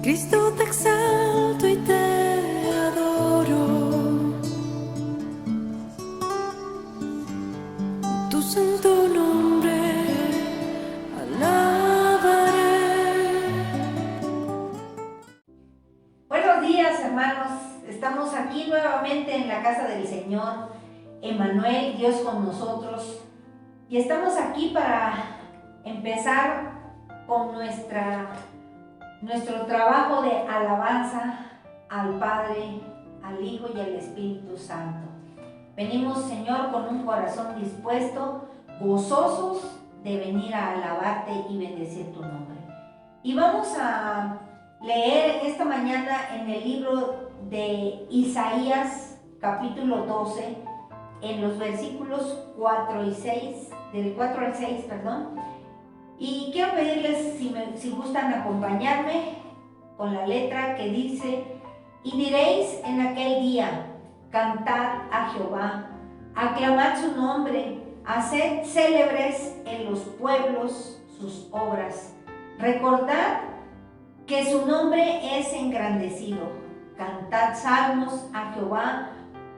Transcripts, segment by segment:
Cristo, te exalto y te adoro. Tu santo nombre alabaré. Buenos días, hermanos. Estamos aquí nuevamente en la casa del Señor, Emmanuel, Dios con nosotros. Y estamos aquí para empezar con nuestro trabajo de alabanza al Padre, al Hijo y al Espíritu Santo. Venimos, Señor, con un corazón dispuesto, gozosos de venir a alabarte y bendecir tu nombre. Y vamos a leer esta mañana en el libro de Isaías, capítulo 12, en los versículos 4 y 6, del 4 al 6, Y quiero pedirles si gustan acompañarme con la letra que dice: y diréis en aquel día, cantad a Jehová, aclamad su nombre, haced célebres en los pueblos sus obras. Recordad que su nombre es engrandecido. Cantad salmos a Jehová,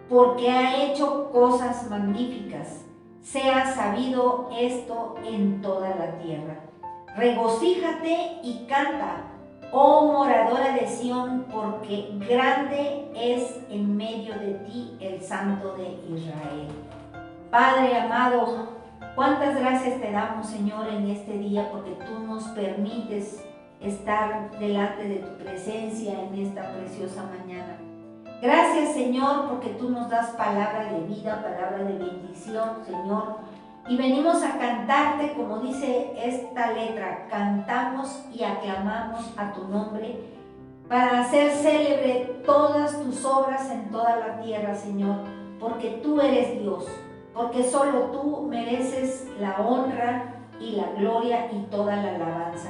porque ha hecho cosas magníficas. Sea sabido esto en toda la tierra. Regocíjate y canta, oh moradora de Sión, porque grande es en medio de ti el Santo de Israel. Padre amado, cuántas gracias te damos, Señor, en este día, porque tú nos permites estar delante de tu presencia en esta preciosa mañana. Gracias, Señor, porque tú nos das palabra de vida, palabra de bendición, Señor. Y venimos a cantarte, como dice esta letra, cantamos y aclamamos a tu nombre para hacer célebre todas tus obras en toda la tierra, Señor, porque tú eres Dios, porque solo tú mereces la honra y la gloria y toda la alabanza.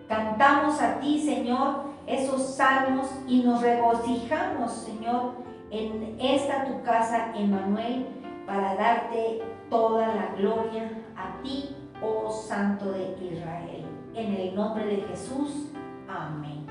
Cantamos a ti, Señor, esos salmos y nos regocijamos, Señor, en esta tu casa, Emmanuel, para darte toda la gloria a ti, oh Santo de Israel. En el nombre de Jesús, amén.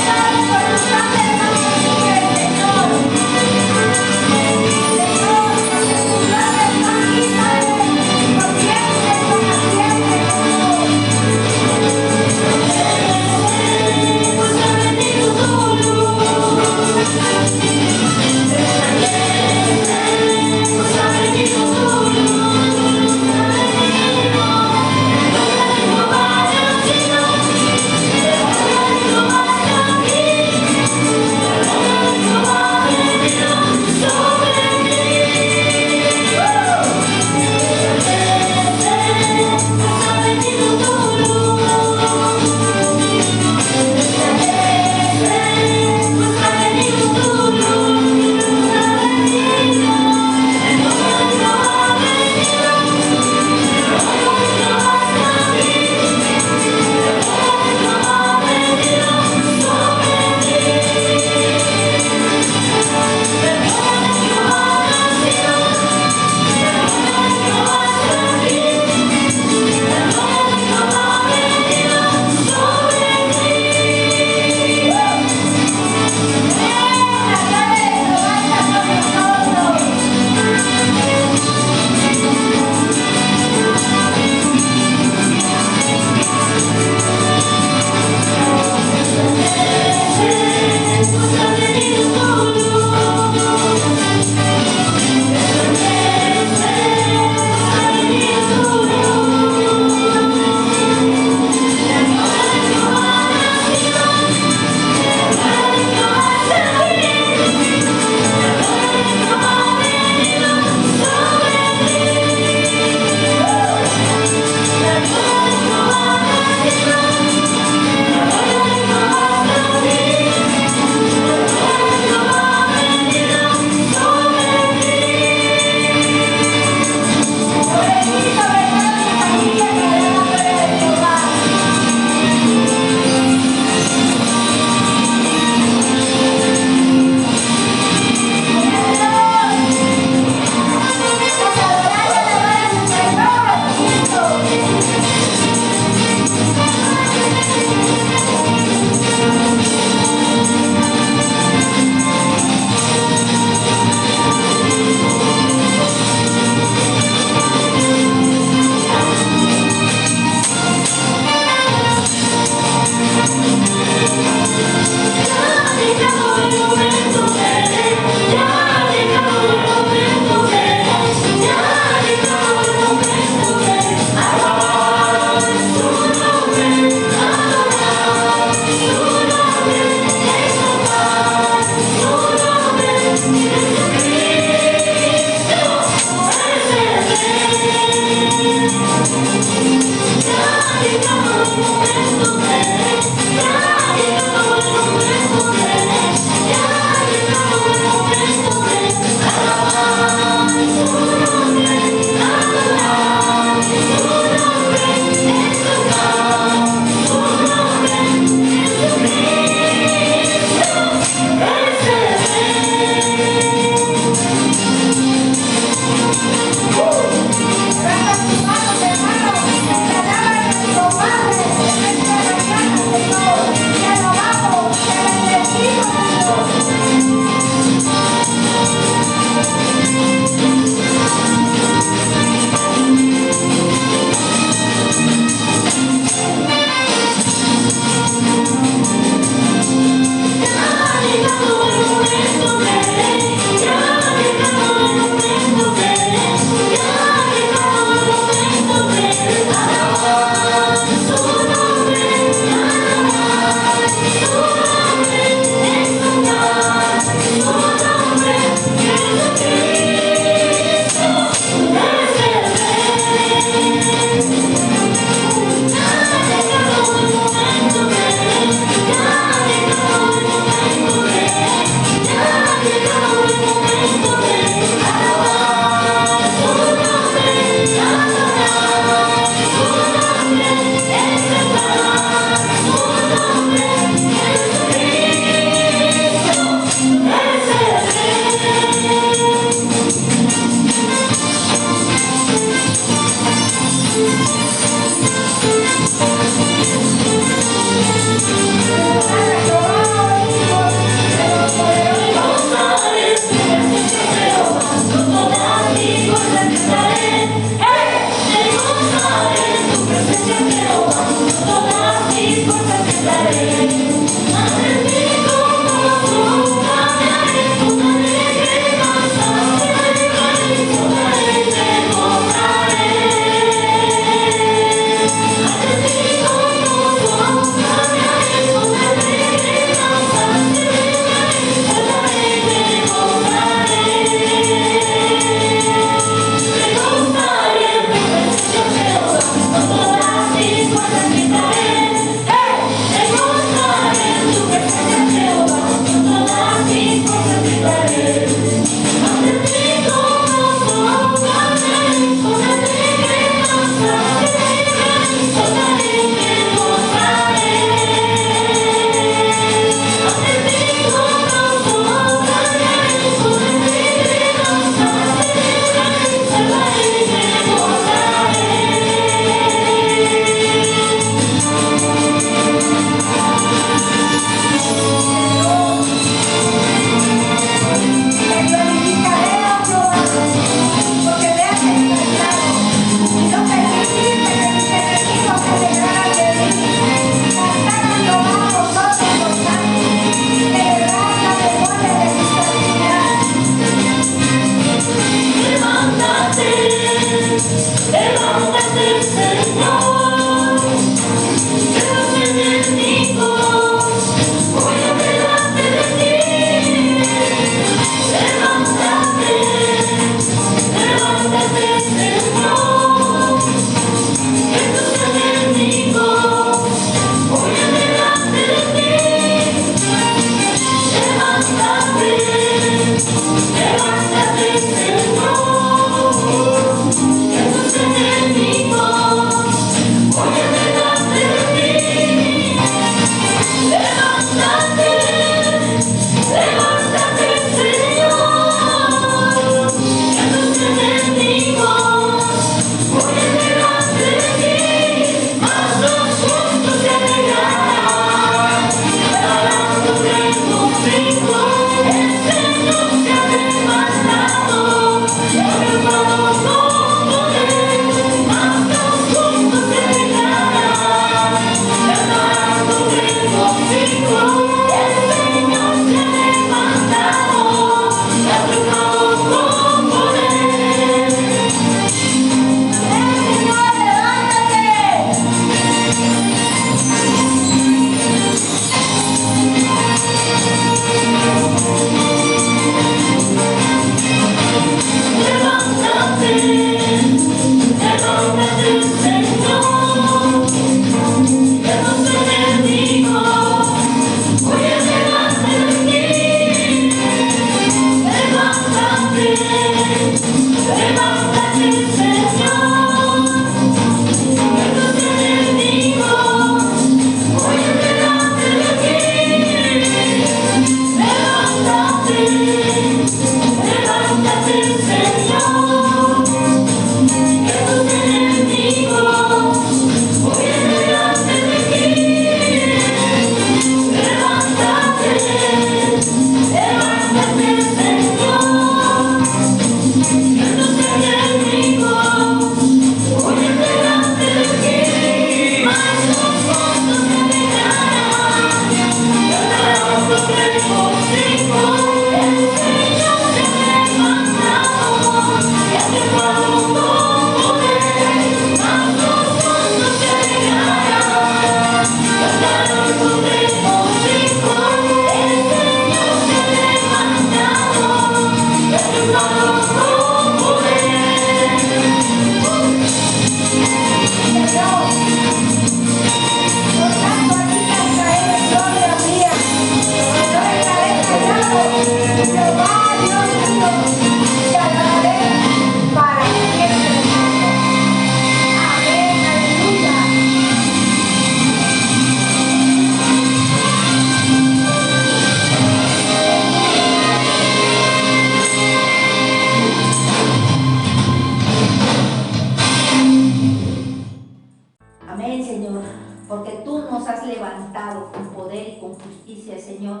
porque tú nos has levantado con poder y con justicia, Señor.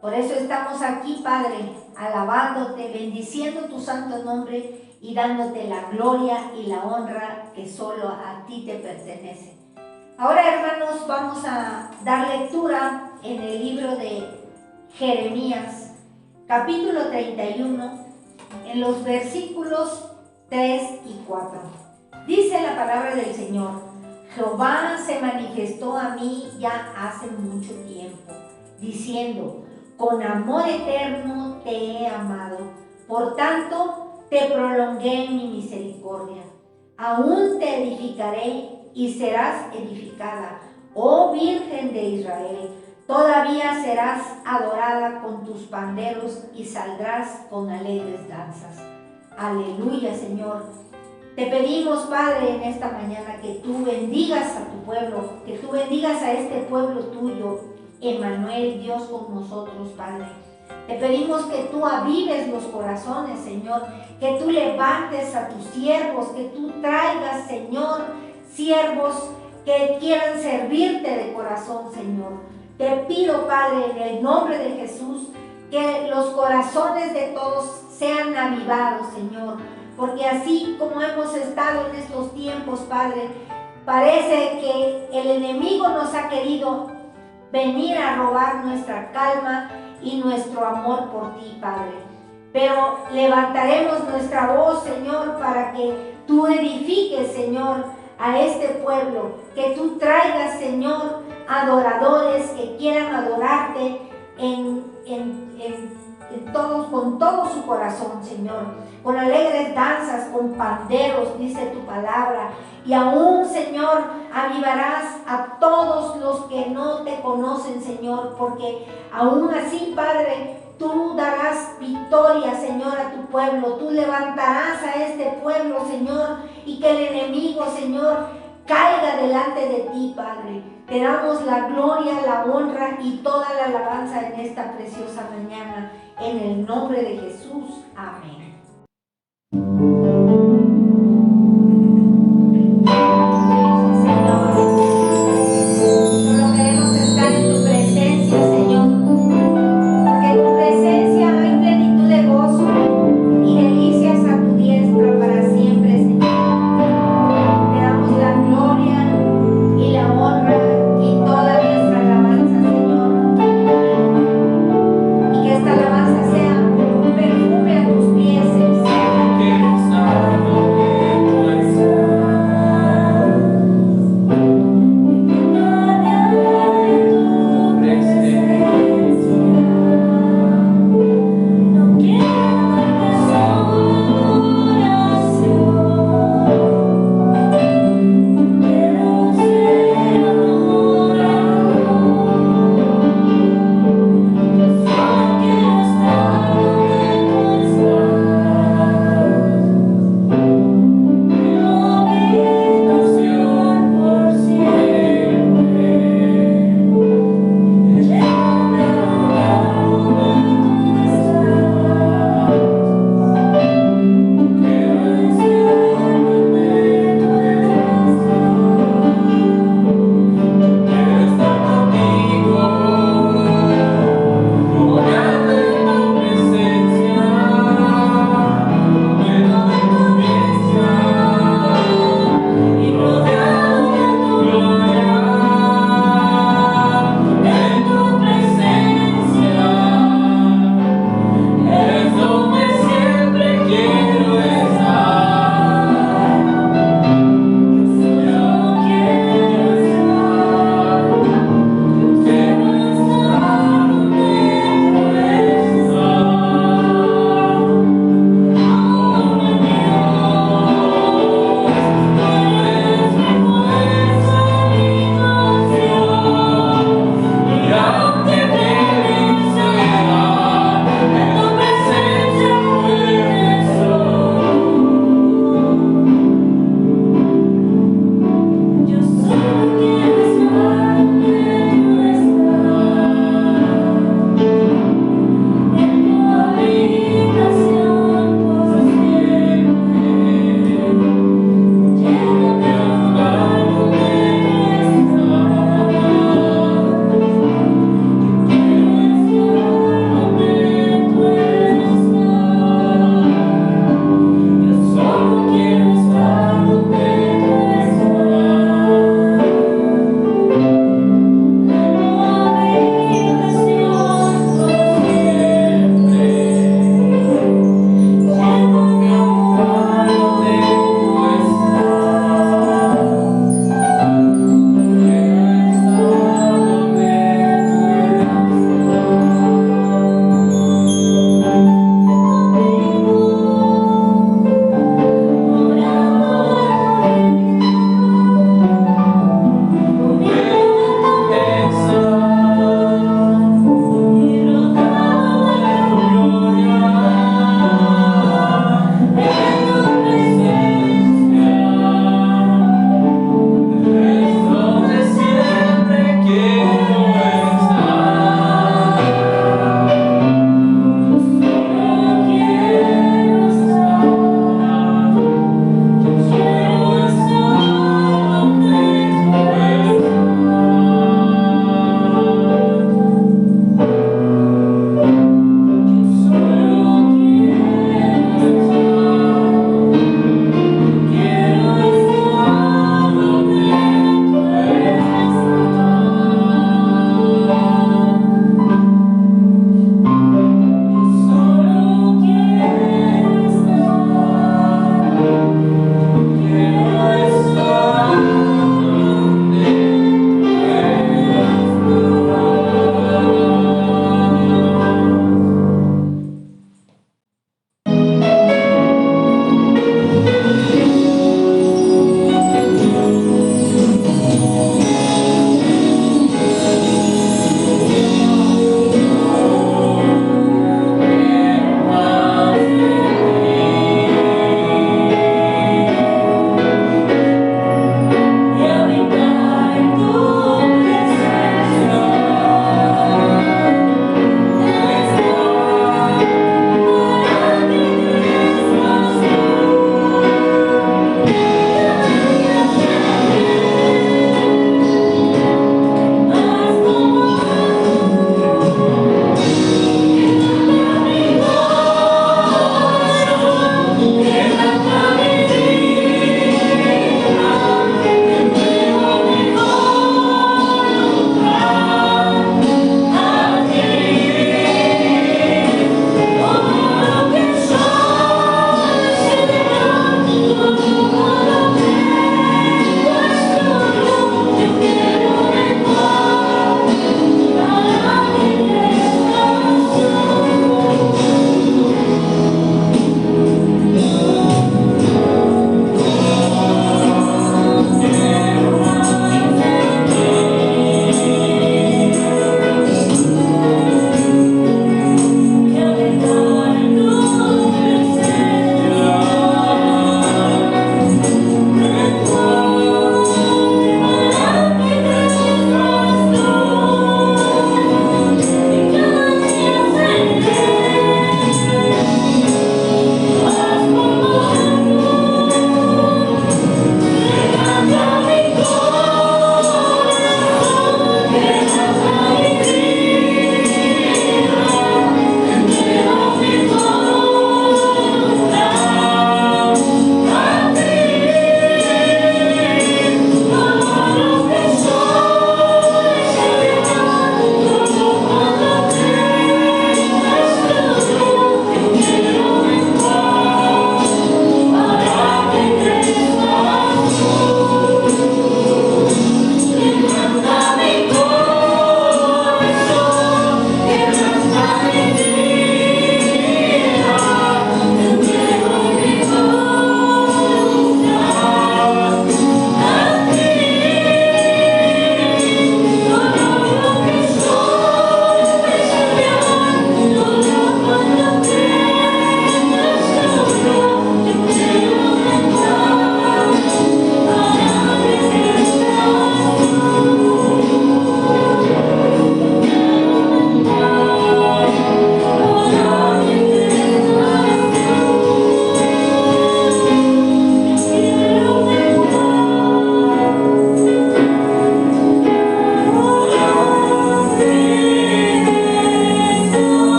Por eso estamos aquí, Padre, alabándote, bendiciendo tu santo nombre y dándote la gloria y la honra que solo a ti te pertenece. Ahora, hermanos, vamos a dar lectura en el libro de Jeremías, capítulo 31, en los versículos 3 y 4. Dice la palabra del Señor: Jehová se manifestó a mí ya hace mucho tiempo, diciendo: con amor eterno te he amado, por tanto te prolongué en mi misericordia. Aún te edificaré y serás edificada, oh Virgen de Israel. Todavía serás adorada con tus panderos y saldrás con alegres danzas. Aleluya, Señor. Te pedimos, Padre, en esta mañana que tú bendigas a tu pueblo, que tú bendigas a este pueblo tuyo, Emmanuel, Dios con nosotros, Padre. Te pedimos que tú avives los corazones, Señor, que tú levantes a tus siervos, que tú traigas, Señor, siervos que quieran servirte de corazón, Señor. Te pido, Padre, en el nombre de Jesús, que los corazones de todos sean avivados, Señor, porque así como hemos estado en estos tiempos, Padre, parece que el enemigo nos ha querido venir a robar nuestra calma y nuestro amor por ti, Padre. Pero levantaremos nuestra voz, Señor, para que tú edifiques, Señor, a este pueblo, que tú traigas, Señor, adoradores que quieran adorarte con todo su corazón, Señor, con alegres danzas, con panderos, dice tu palabra. Y aún, Señor, avivarás a todos los que no te conocen, Señor, porque aún así, Padre, tú darás victoria, Señor, a tu pueblo. Tú levantarás a este pueblo, Señor, y que el enemigo, Señor, caiga delante de ti, Padre. Te damos la gloria, la honra y toda la alabanza en esta preciosa mañana. En el nombre de Jesús. Amén. Alabanza sea un perfume a tus pies,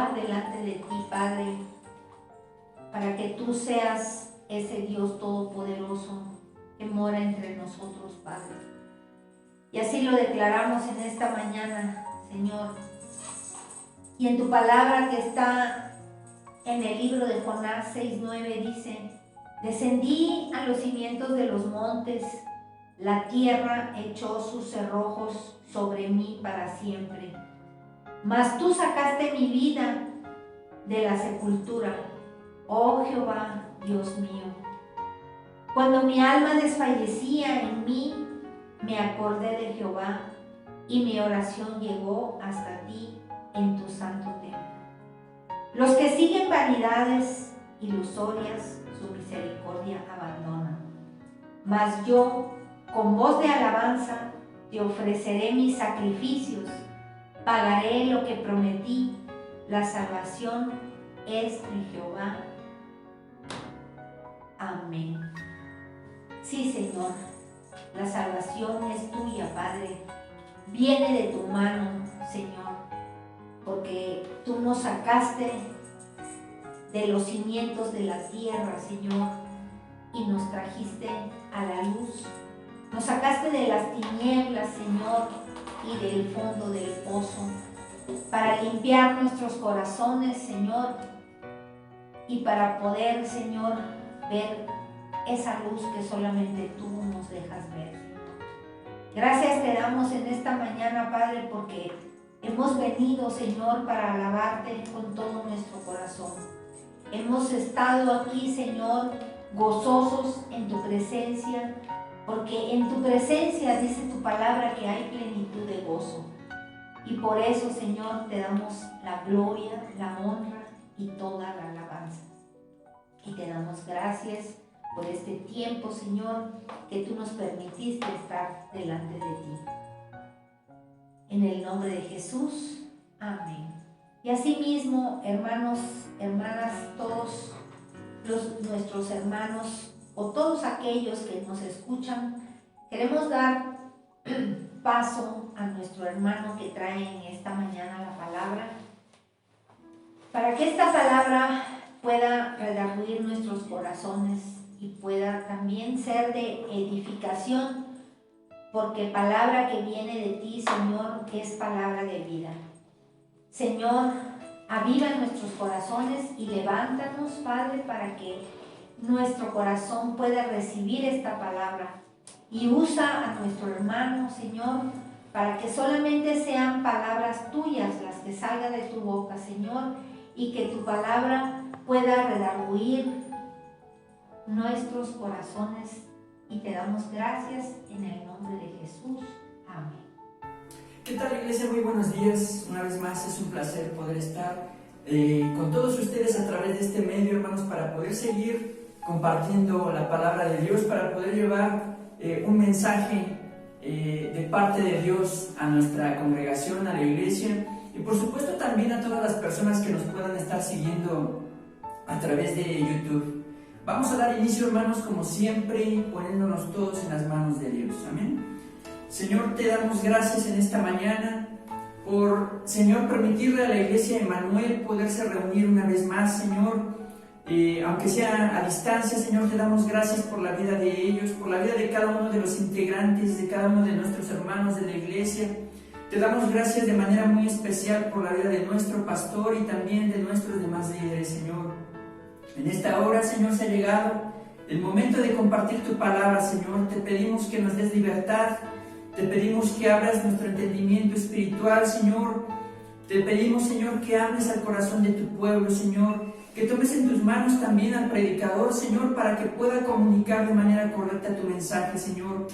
alabar delante de ti, Padre, para que tú seas ese Dios todopoderoso que mora entre nosotros, Padre. Y así lo declaramos en esta mañana, Señor. Y en tu palabra que está en el libro de Jonás 6:9 dice: descendí a los cimientos de los montes, la tierra echó sus cerrojos sobre mí para siempre. Mas tú sacaste mi vida de la sepultura, oh Jehová, Dios mío. Cuando mi alma desfallecía en mí, me acordé de Jehová, y mi oración llegó hasta ti en tu santo templo. Los que siguen vanidades ilusorias, su misericordia abandonan. Mas yo, con voz de alabanza, te ofreceré mis sacrificios, pagaré lo que prometí, la salvación es de Jehová. Amén. Sí, Señor, la salvación es tuya, Padre. Viene de tu mano, Señor, porque tú nos sacaste de los cimientos de la tierra, Señor, y nos trajiste a la luz. Nos sacaste de las tinieblas, Señor, y del fondo del pozo, para limpiar nuestros corazones, Señor, y para poder, Señor, ver esa luz que solamente tú nos dejas ver. Gracias te damos en esta mañana, Padre, porque hemos venido, Señor, para alabarte con todo nuestro corazón. Hemos estado aquí, Señor, gozosos en tu presencia, porque en tu presencia dice tu palabra que hay plenitud de gozo. Y por eso, Señor, te damos la gloria, la honra y toda la alabanza. Y te damos gracias por este tiempo, Señor, que tú nos permitiste estar delante de ti. En el nombre de Jesús, amén. Y asimismo, hermanos, hermanas, todos nuestros hermanos o todos aquellos que nos escuchan, queremos dar paso a nuestro hermano que trae en esta mañana la palabra, para que esta palabra pueda redarguir nuestros corazones y pueda también ser de edificación, porque palabra que viene de ti, Señor, es palabra de vida. Señor, aviva nuestros corazones y levántanos, Padre, para que nuestro corazón pueda recibir esta palabra. Y usa a nuestro hermano, Señor, para que solamente sean palabras tuyas las que salgan de tu boca, Señor, y que tu palabra pueda redarguir nuestros corazones. Y te damos gracias en el nombre de Jesús. Amén. ¿Qué tal, iglesia? Muy buenos días. Una vez más es un placer poder estar con todos ustedes a través de este medio, hermanos, para poder seguir compartiendo la palabra de Dios, para poder llevar un mensaje de parte de Dios a nuestra congregación, a la iglesia, y por supuesto también a todas las personas que nos puedan estar siguiendo a través de YouTube. Vamos a dar inicio, hermanos, como siempre, poniéndonos todos en las manos de Dios. Amén. Señor, te damos gracias en esta mañana por, Señor, permitirle a la iglesia de Emmanuel poderse reunir una vez más, Señor, aunque sea a distancia. Señor, te damos gracias por la vida de ellos, por la vida de cada uno de los integrantes, de cada uno de nuestros hermanos de la iglesia. Te damos gracias de manera muy especial por la vida de nuestro pastor y también de nuestros demás líderes, Señor. En esta hora, Señor, se ha llegado el momento de compartir tu palabra, Señor. Te pedimos que nos des libertad. Te pedimos que abras nuestro entendimiento espiritual, Señor. Te pedimos, Señor, que hables al corazón de tu pueblo, Señor. Que tomes en tus manos también al predicador, Señor, para que pueda comunicar de manera correcta tu mensaje, Señor.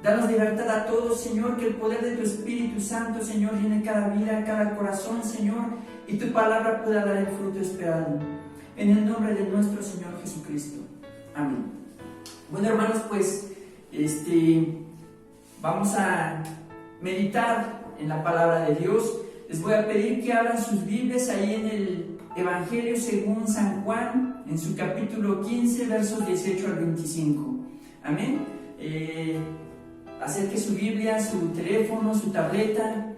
Danos libertad a todos, Señor, que el poder de tu Espíritu Santo, Señor, llene cada vida, cada corazón, Señor, y tu palabra pueda dar el fruto esperado. En el nombre de nuestro Señor Jesucristo. Amén. Bueno, hermanos, pues, vamos a meditar en la palabra de Dios. Les voy a pedir que abran sus Biblias ahí en el Evangelio según San Juan, en su capítulo 15, versos 18 al 25. Amén. Acerque su Biblia, su teléfono, su tableta,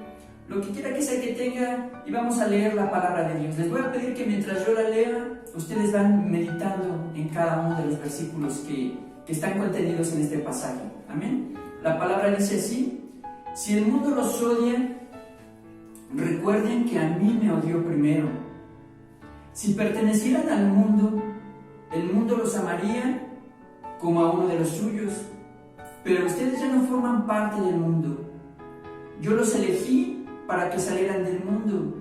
lo que quiera que sea que tenga, y vamos a leer la palabra de Dios. Les voy a pedir que mientras yo la lea, ustedes van meditando en cada uno de los versículos que están contenidos en este pasaje. Amén. La palabra dice así: si el mundo los odia, recuerden que a mí me odió primero. Si pertenecieran al mundo, el mundo los amaría como a uno de los suyos, pero ustedes ya no forman parte del mundo. Yo los elegí para que salieran del mundo,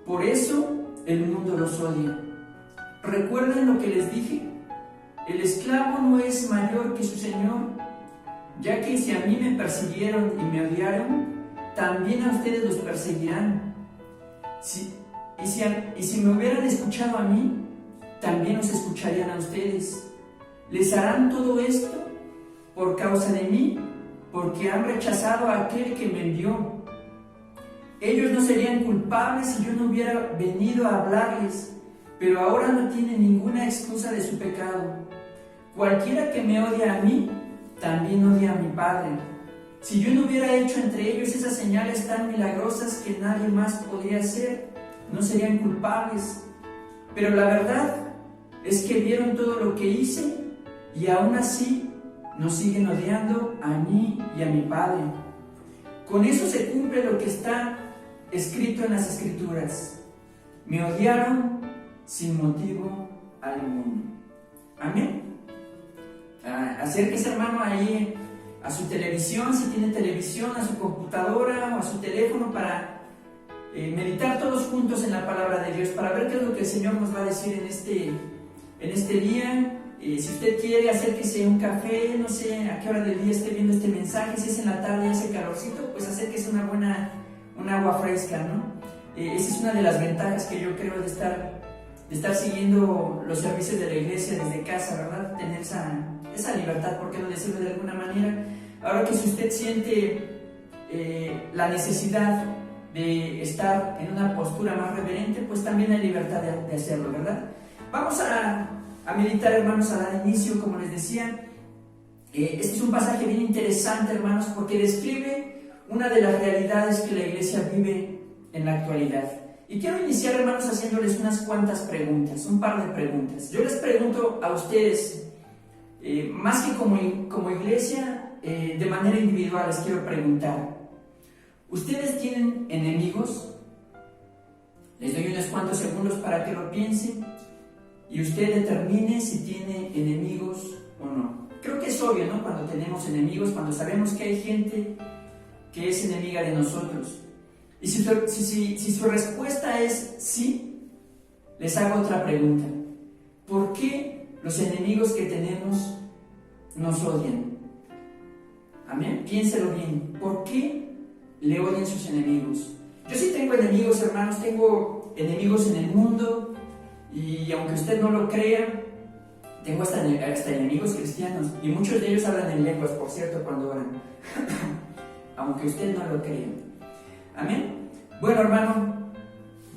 por eso el mundo los odia. ¿Recuerden lo que les dije? El esclavo no es mayor que su señor, ya que si a mí me persiguieron y me odiaron, también a ustedes los perseguirán. Y si me hubieran escuchado a mí, también los escucharían a ustedes. Les harán todo esto por causa de mí, porque han rechazado a aquel que me envió. Ellos no serían culpables si yo no hubiera venido a hablarles, pero ahora no tienen ninguna excusa de su pecado. Cualquiera que me odia a mí, también odia a mi Padre. Si yo no hubiera hecho entre ellos esas señales tan milagrosas que nadie más podría hacer, no serían culpables. Pero la verdad es que vieron todo lo que hice y aún así nos siguen odiando a mí y a mi Padre. Con eso se cumple lo que está escrito en las Escrituras: me odiaron sin motivo alguno. Amén. Acérquese, hermano, ahí a su televisión, si tiene televisión, a su computadora o a su teléfono, para meditar todos juntos en la palabra de Dios, para ver qué es lo que el Señor nos va a decir en este día. Si usted quiere, acérquese a un café, no sé a qué hora del día esté viendo este mensaje. Si es en la tarde y hace calorcito, pues acérquese un agua fresca, ¿no? Esa es una de las ventajas que yo creo de estar siguiendo los servicios de la iglesia desde casa, ¿verdad? Tener esa libertad, ¿por qué no decirlo de alguna manera? Ahora que si usted siente la necesidad de estar en una postura más reverente, pues también hay libertad de hacerlo, ¿verdad? Vamos a meditar, hermanos, a dar inicio, como les decía. Este es un pasaje bien interesante, hermanos, porque describe una de las realidades que la iglesia vive en la actualidad. Y quiero iniciar, hermanos, haciéndoles unas cuantas preguntas, un par de preguntas. Yo les pregunto a ustedes, más que como iglesia, de manera individual les quiero preguntar: ¿ustedes tienen enemigos? Les doy unos cuantos segundos para que lo piensen y usted determine si tiene enemigos o no. Creo que es obvio, ¿no? Cuando tenemos enemigos, cuando sabemos que hay gente que es enemiga de nosotros. Y si su respuesta es sí, les hago otra pregunta: ¿por qué los enemigos que tenemos nos odian? Amén. Piénselo bien. ¿Por qué le odian sus enemigos? Yo sí tengo enemigos, hermanos. Tengo enemigos en el mundo, y aunque usted no lo crea, tengo hasta enemigos cristianos, y muchos de ellos hablan en lenguas, por cierto, cuando oran. Aunque usted no lo crea. Amén. Bueno, hermano,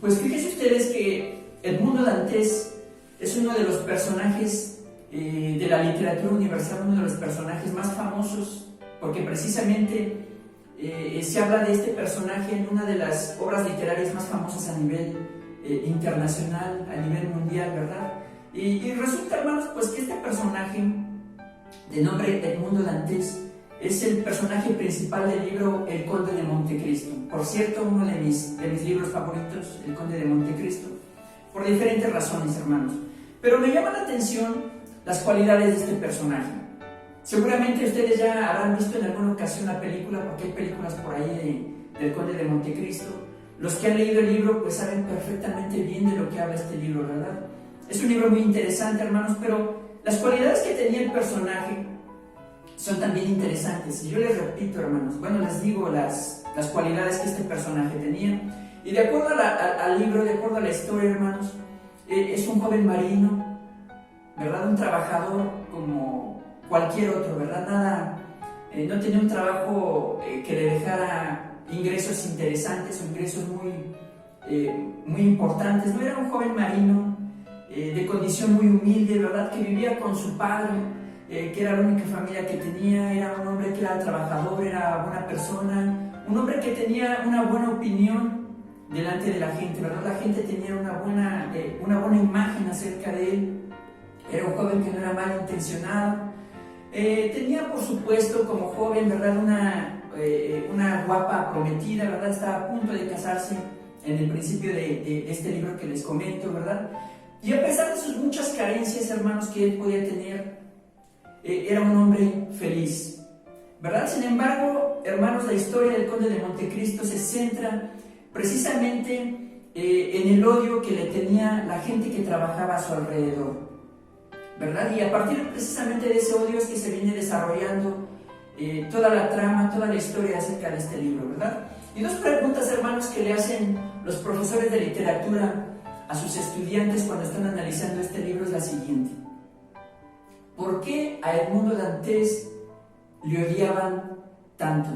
pues fíjense ustedes que Edmundo Dantes es uno de los personajes de la literatura universal, uno de los personajes más famosos, porque precisamente se habla de este personaje en una de las obras literarias más famosas a nivel internacional, a nivel mundial, ¿verdad? Y resulta, hermanos, pues que este personaje de nombre Edmundo Dantes es el personaje principal del libro El Conde de Montecristo. Por cierto, uno de mis libros favoritos, El Conde de Montecristo, por diferentes razones, hermanos. Pero me llama la atención las cualidades de este personaje. Seguramente ustedes ya habrán visto en alguna ocasión la película, porque hay películas por ahí del Conde de Montecristo. Los que han leído el libro pues saben perfectamente bien de lo que habla este libro, ¿verdad? Es un libro muy interesante, hermanos, pero las cualidades que tenía el personaje son también interesantes. Y yo les repito, hermanos, bueno, les digo las cualidades que este personaje tenía. Y de acuerdo al libro, de acuerdo a la historia, hermanos, es un joven marino, ¿verdad? Un trabajador como cualquier otro, ¿verdad? No tenía un trabajo que le dejara ingresos interesantes o ingresos muy importantes. No, era un joven marino de condición muy humilde, ¿verdad? Que vivía con su padre, que era la única familia que tenía. Era un hombre que era trabajador, era buena persona, un hombre que tenía una buena opinión delante de la gente, ¿verdad? La gente tenía una buena imagen acerca de él. Era un joven que no era malintencionado. Tenía, por supuesto, como joven, ¿verdad? Una guapa prometida, ¿verdad? Estaba a punto de casarse en el principio de este libro que les comento, ¿verdad? Y a pesar de sus muchas carencias, hermanos, que él podía tener, era un hombre feliz, ¿verdad? Sin embargo, hermanos, la historia del Conde de Montecristo se centra precisamente en el odio que le tenía la gente que trabajaba a su alrededor, ¿verdad? Y a partir precisamente de ese odio es que se viene desarrollando toda la trama, toda la historia acerca de este libro, ¿verdad? Y dos preguntas, hermanos, que le hacen los profesores de literatura a sus estudiantes cuando están analizando este libro es la siguiente: ¿por qué a Edmundo Dantes le odiaban tanto?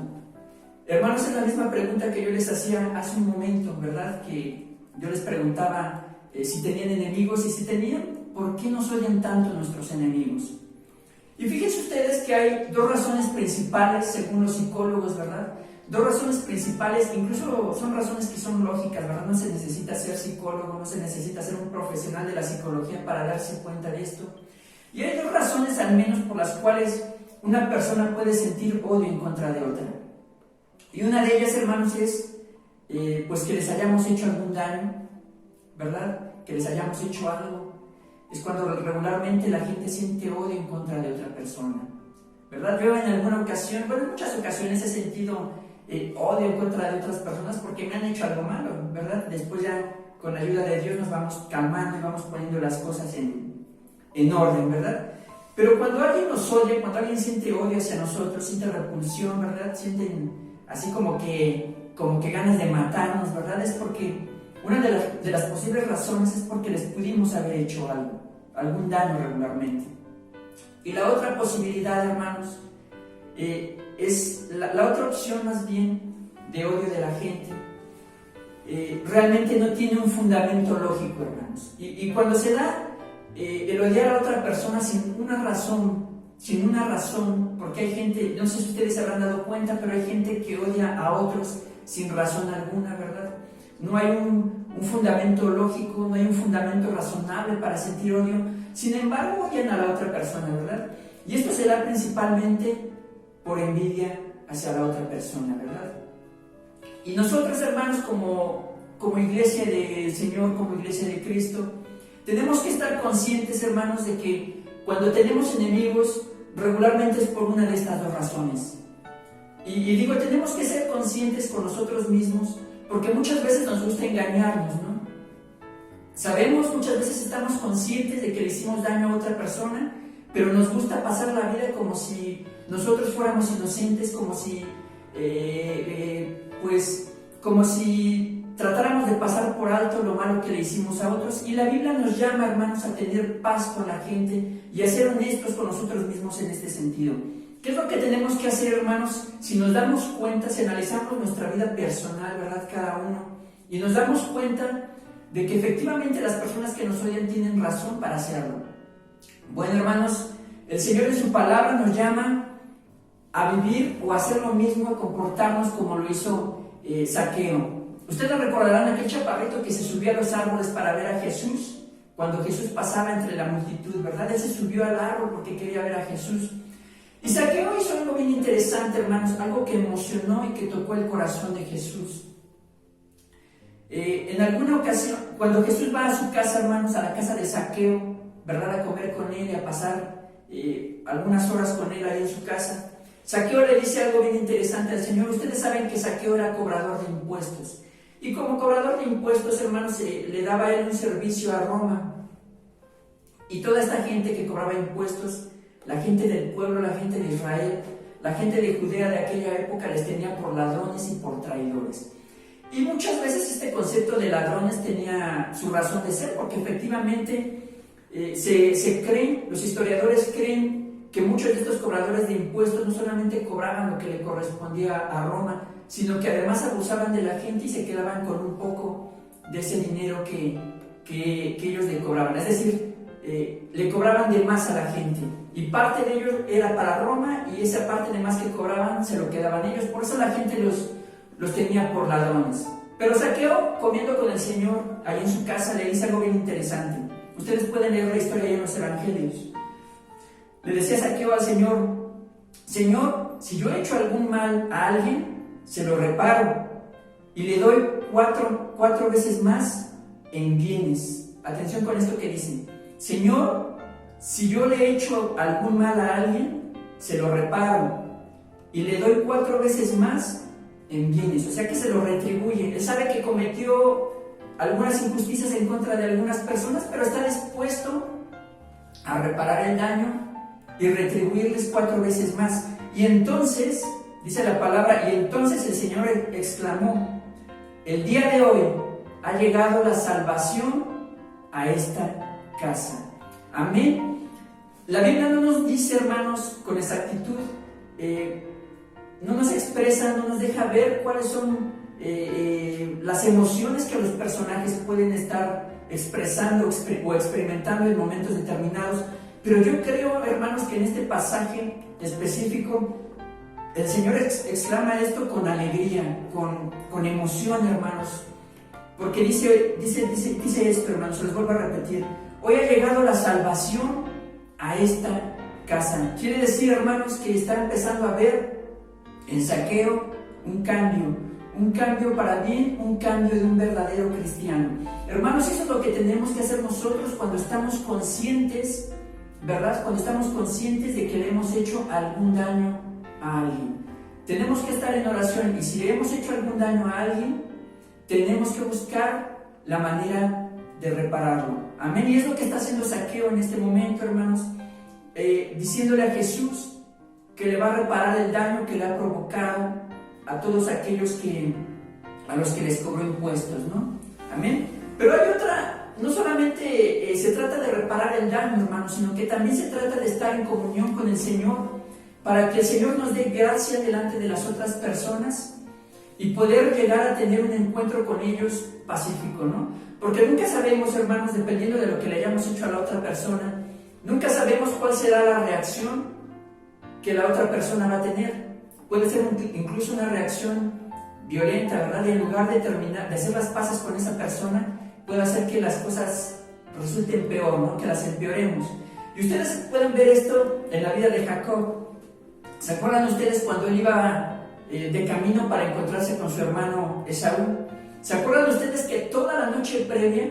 Hermanos, es la misma pregunta que yo les hacía hace un momento, ¿verdad? Que yo les preguntaba si tenían enemigos, y si tenían, ¿por qué nos odian tanto nuestros enemigos? Y fíjense ustedes que hay dos razones principales, según los psicólogos, ¿verdad? Dos razones principales, incluso son razones que son lógicas, ¿verdad? No se necesita ser psicólogo, no se necesita ser un profesional de la psicología para darse cuenta de esto. Y hay dos razones al menos por las cuales una persona puede sentir odio en contra de otra. Y una de ellas, hermanos, es pues que les hayamos hecho algún daño, ¿verdad? Que les hayamos hecho algo. Es cuando regularmente la gente siente odio en contra de otra persona, ¿verdad? Yo en alguna ocasión, bueno, en muchas ocasiones he sentido odio en contra de otras personas porque me han hecho algo malo, ¿verdad? Después ya con la ayuda de Dios nos vamos calmando y vamos poniendo las cosas en orden, ¿verdad? Pero cuando alguien nos odia, cuando alguien siente odio hacia nosotros, siente repulsión, ¿verdad? Sienten así como que ganas de matarnos, ¿verdad? Es porque una de las posibles razones es porque les pudimos haber hecho algún daño regularmente. Y la otra posibilidad, hermanos, es la otra opción más bien de odio de la gente. Realmente no tiene un fundamento lógico, hermanos. Y cuando se da el odiar a otra persona sin una razón, porque hay gente, no sé si ustedes se habrán dado cuenta, pero hay gente que odia a otros sin razón alguna, ¿verdad? No hay un fundamento lógico, no hay un fundamento razonable para sentir odio. Sin embargo, odian a la otra persona, ¿verdad? Y esto se da principalmente por envidia hacia la otra persona, ¿verdad? Y nosotros, hermanos, como iglesia del Señor, como iglesia de Cristo, tenemos que estar conscientes, hermanos, de que cuando tenemos enemigos, regularmente es por una de estas dos razones. Y digo, tenemos que ser conscientes con nosotros mismos, porque muchas veces nos gusta engañarnos, ¿no? Sabemos, muchas veces estamos conscientes de que le hicimos daño a otra persona, pero nos gusta pasar la vida como si nosotros fuéramos inocentes, como si tratáramos de pasar por alto lo malo que le hicimos a otros. Y la Biblia nos llama, hermanos, a tener paz con la gente y a ser honestos con nosotros mismos en este sentido. ¿Qué es lo que tenemos que hacer, hermanos? Si nos damos cuenta, si analizamos nuestra vida personal, ¿verdad? Cada uno, y nos damos cuenta de que efectivamente las personas que nos odian tienen razón para hacerlo. Bueno, hermanos, el Señor en su palabra nos llama a vivir o a hacer lo mismo, a comportarnos como lo hizo Zaqueo. Ustedes recordarán aquel chaparrito que se subió a los árboles para ver a Jesús, cuando Jesús pasaba entre la multitud, ¿verdad? Él se subió al árbol porque quería ver a Jesús. Y Zaqueo hizo algo bien interesante, hermanos, algo que emocionó y que tocó el corazón de Jesús. En alguna ocasión, cuando Jesús va a su casa, hermanos, a la casa de Zaqueo, ¿verdad? A comer con él y a pasar algunas horas con él ahí en su casa, Zaqueo le dice algo bien interesante al Señor. Ustedes saben que Zaqueo era cobrador de impuestos. Y como cobrador de impuestos, hermanos, le daba a él un servicio a Roma. Y toda esta gente que cobraba impuestos, la gente del pueblo, la gente de Israel, la gente de Judea de aquella época, les tenía por ladrones y por traidores. Y muchas veces este concepto de ladrones tenía su razón de ser, porque efectivamente se creen, los historiadores creen que muchos de estos cobradores de impuestos no solamente cobraban lo que le correspondía a Roma, sino que además abusaban de la gente y se quedaban con un poco de ese dinero que ellos le cobraban. Es decir, le cobraban de más a la gente, y parte de ellos era para Roma, y esa parte de más que cobraban se lo quedaban ellos. Por eso la gente los tenía por ladrones. Pero Zaqueo, comiendo con el Señor, ahí en su casa, le dice algo bien interesante. Ustedes pueden leer la historia ahí en los evangelios. Le decía Zaqueo al Señor: Señor, si yo he hecho algún mal a alguien, se lo reparo y le doy cuatro veces más en bienes. Atención con esto que dice: Señor, si yo le he hecho algún mal a alguien, se lo reparo y le doy 4 veces más en bienes. O sea que se lo retribuye. Él sabe que cometió algunas injusticias en contra de algunas personas, pero está dispuesto a reparar el daño y retribuirles 4 veces más. Y entonces, dice la palabra, y entonces el Señor exclamó: el día de hoy ha llegado la salvación a esta casa. Amén. La Biblia no nos dice, hermanos, con exactitud, no nos expresa, no nos deja ver cuáles son las emociones que los personajes pueden estar expresando o experimentando en momentos determinados. Pero yo creo, hermanos, que en este pasaje específico el Señor exclama esto con alegría, con emoción, hermanos, porque dice esto, hermanos, se los vuelvo a repetir: hoy ha llegado la salvación a esta casa. Quiere decir, hermanos, que está empezando a ver en Zaqueo un cambio para bien, un cambio de un verdadero cristiano. Hermanos, eso es lo que tenemos que hacer nosotros cuando estamos conscientes, ¿verdad? Cuando estamos conscientes de que le hemos hecho algún daño a alguien. Tenemos que estar en oración, y si le hemos hecho algún daño a alguien, tenemos que buscar la manera de repararlo. Amén. Y es lo que está haciendo Zaqueo en este momento, hermanos, diciéndole a Jesús que le va a reparar el daño que le ha provocado a todos aquellos a los que les cobró impuestos, ¿no? Amén. Pero hay otra, no solamente se trata de reparar el daño, hermanos, sino que también se trata de estar en comunión con el Señor, para que el Señor nos dé gracia delante de las otras personas y poder llegar a tener un encuentro con ellos pacífico, ¿no? Porque nunca sabemos, hermanos, dependiendo de lo que le hayamos hecho a la otra persona, nunca sabemos cuál será la reacción que la otra persona va a tener. Puede ser incluso una reacción violenta, ¿verdad? Y en lugar de hacer las paces con esa persona, puede hacer que las cosas resulten peor, ¿no? Que las empeoremos. Y ustedes pueden ver esto en la vida de Jacob. ¿Se acuerdan ustedes cuando él iba de camino para encontrarse con su hermano Esaú? ¿Se acuerdan ustedes que toda la noche previa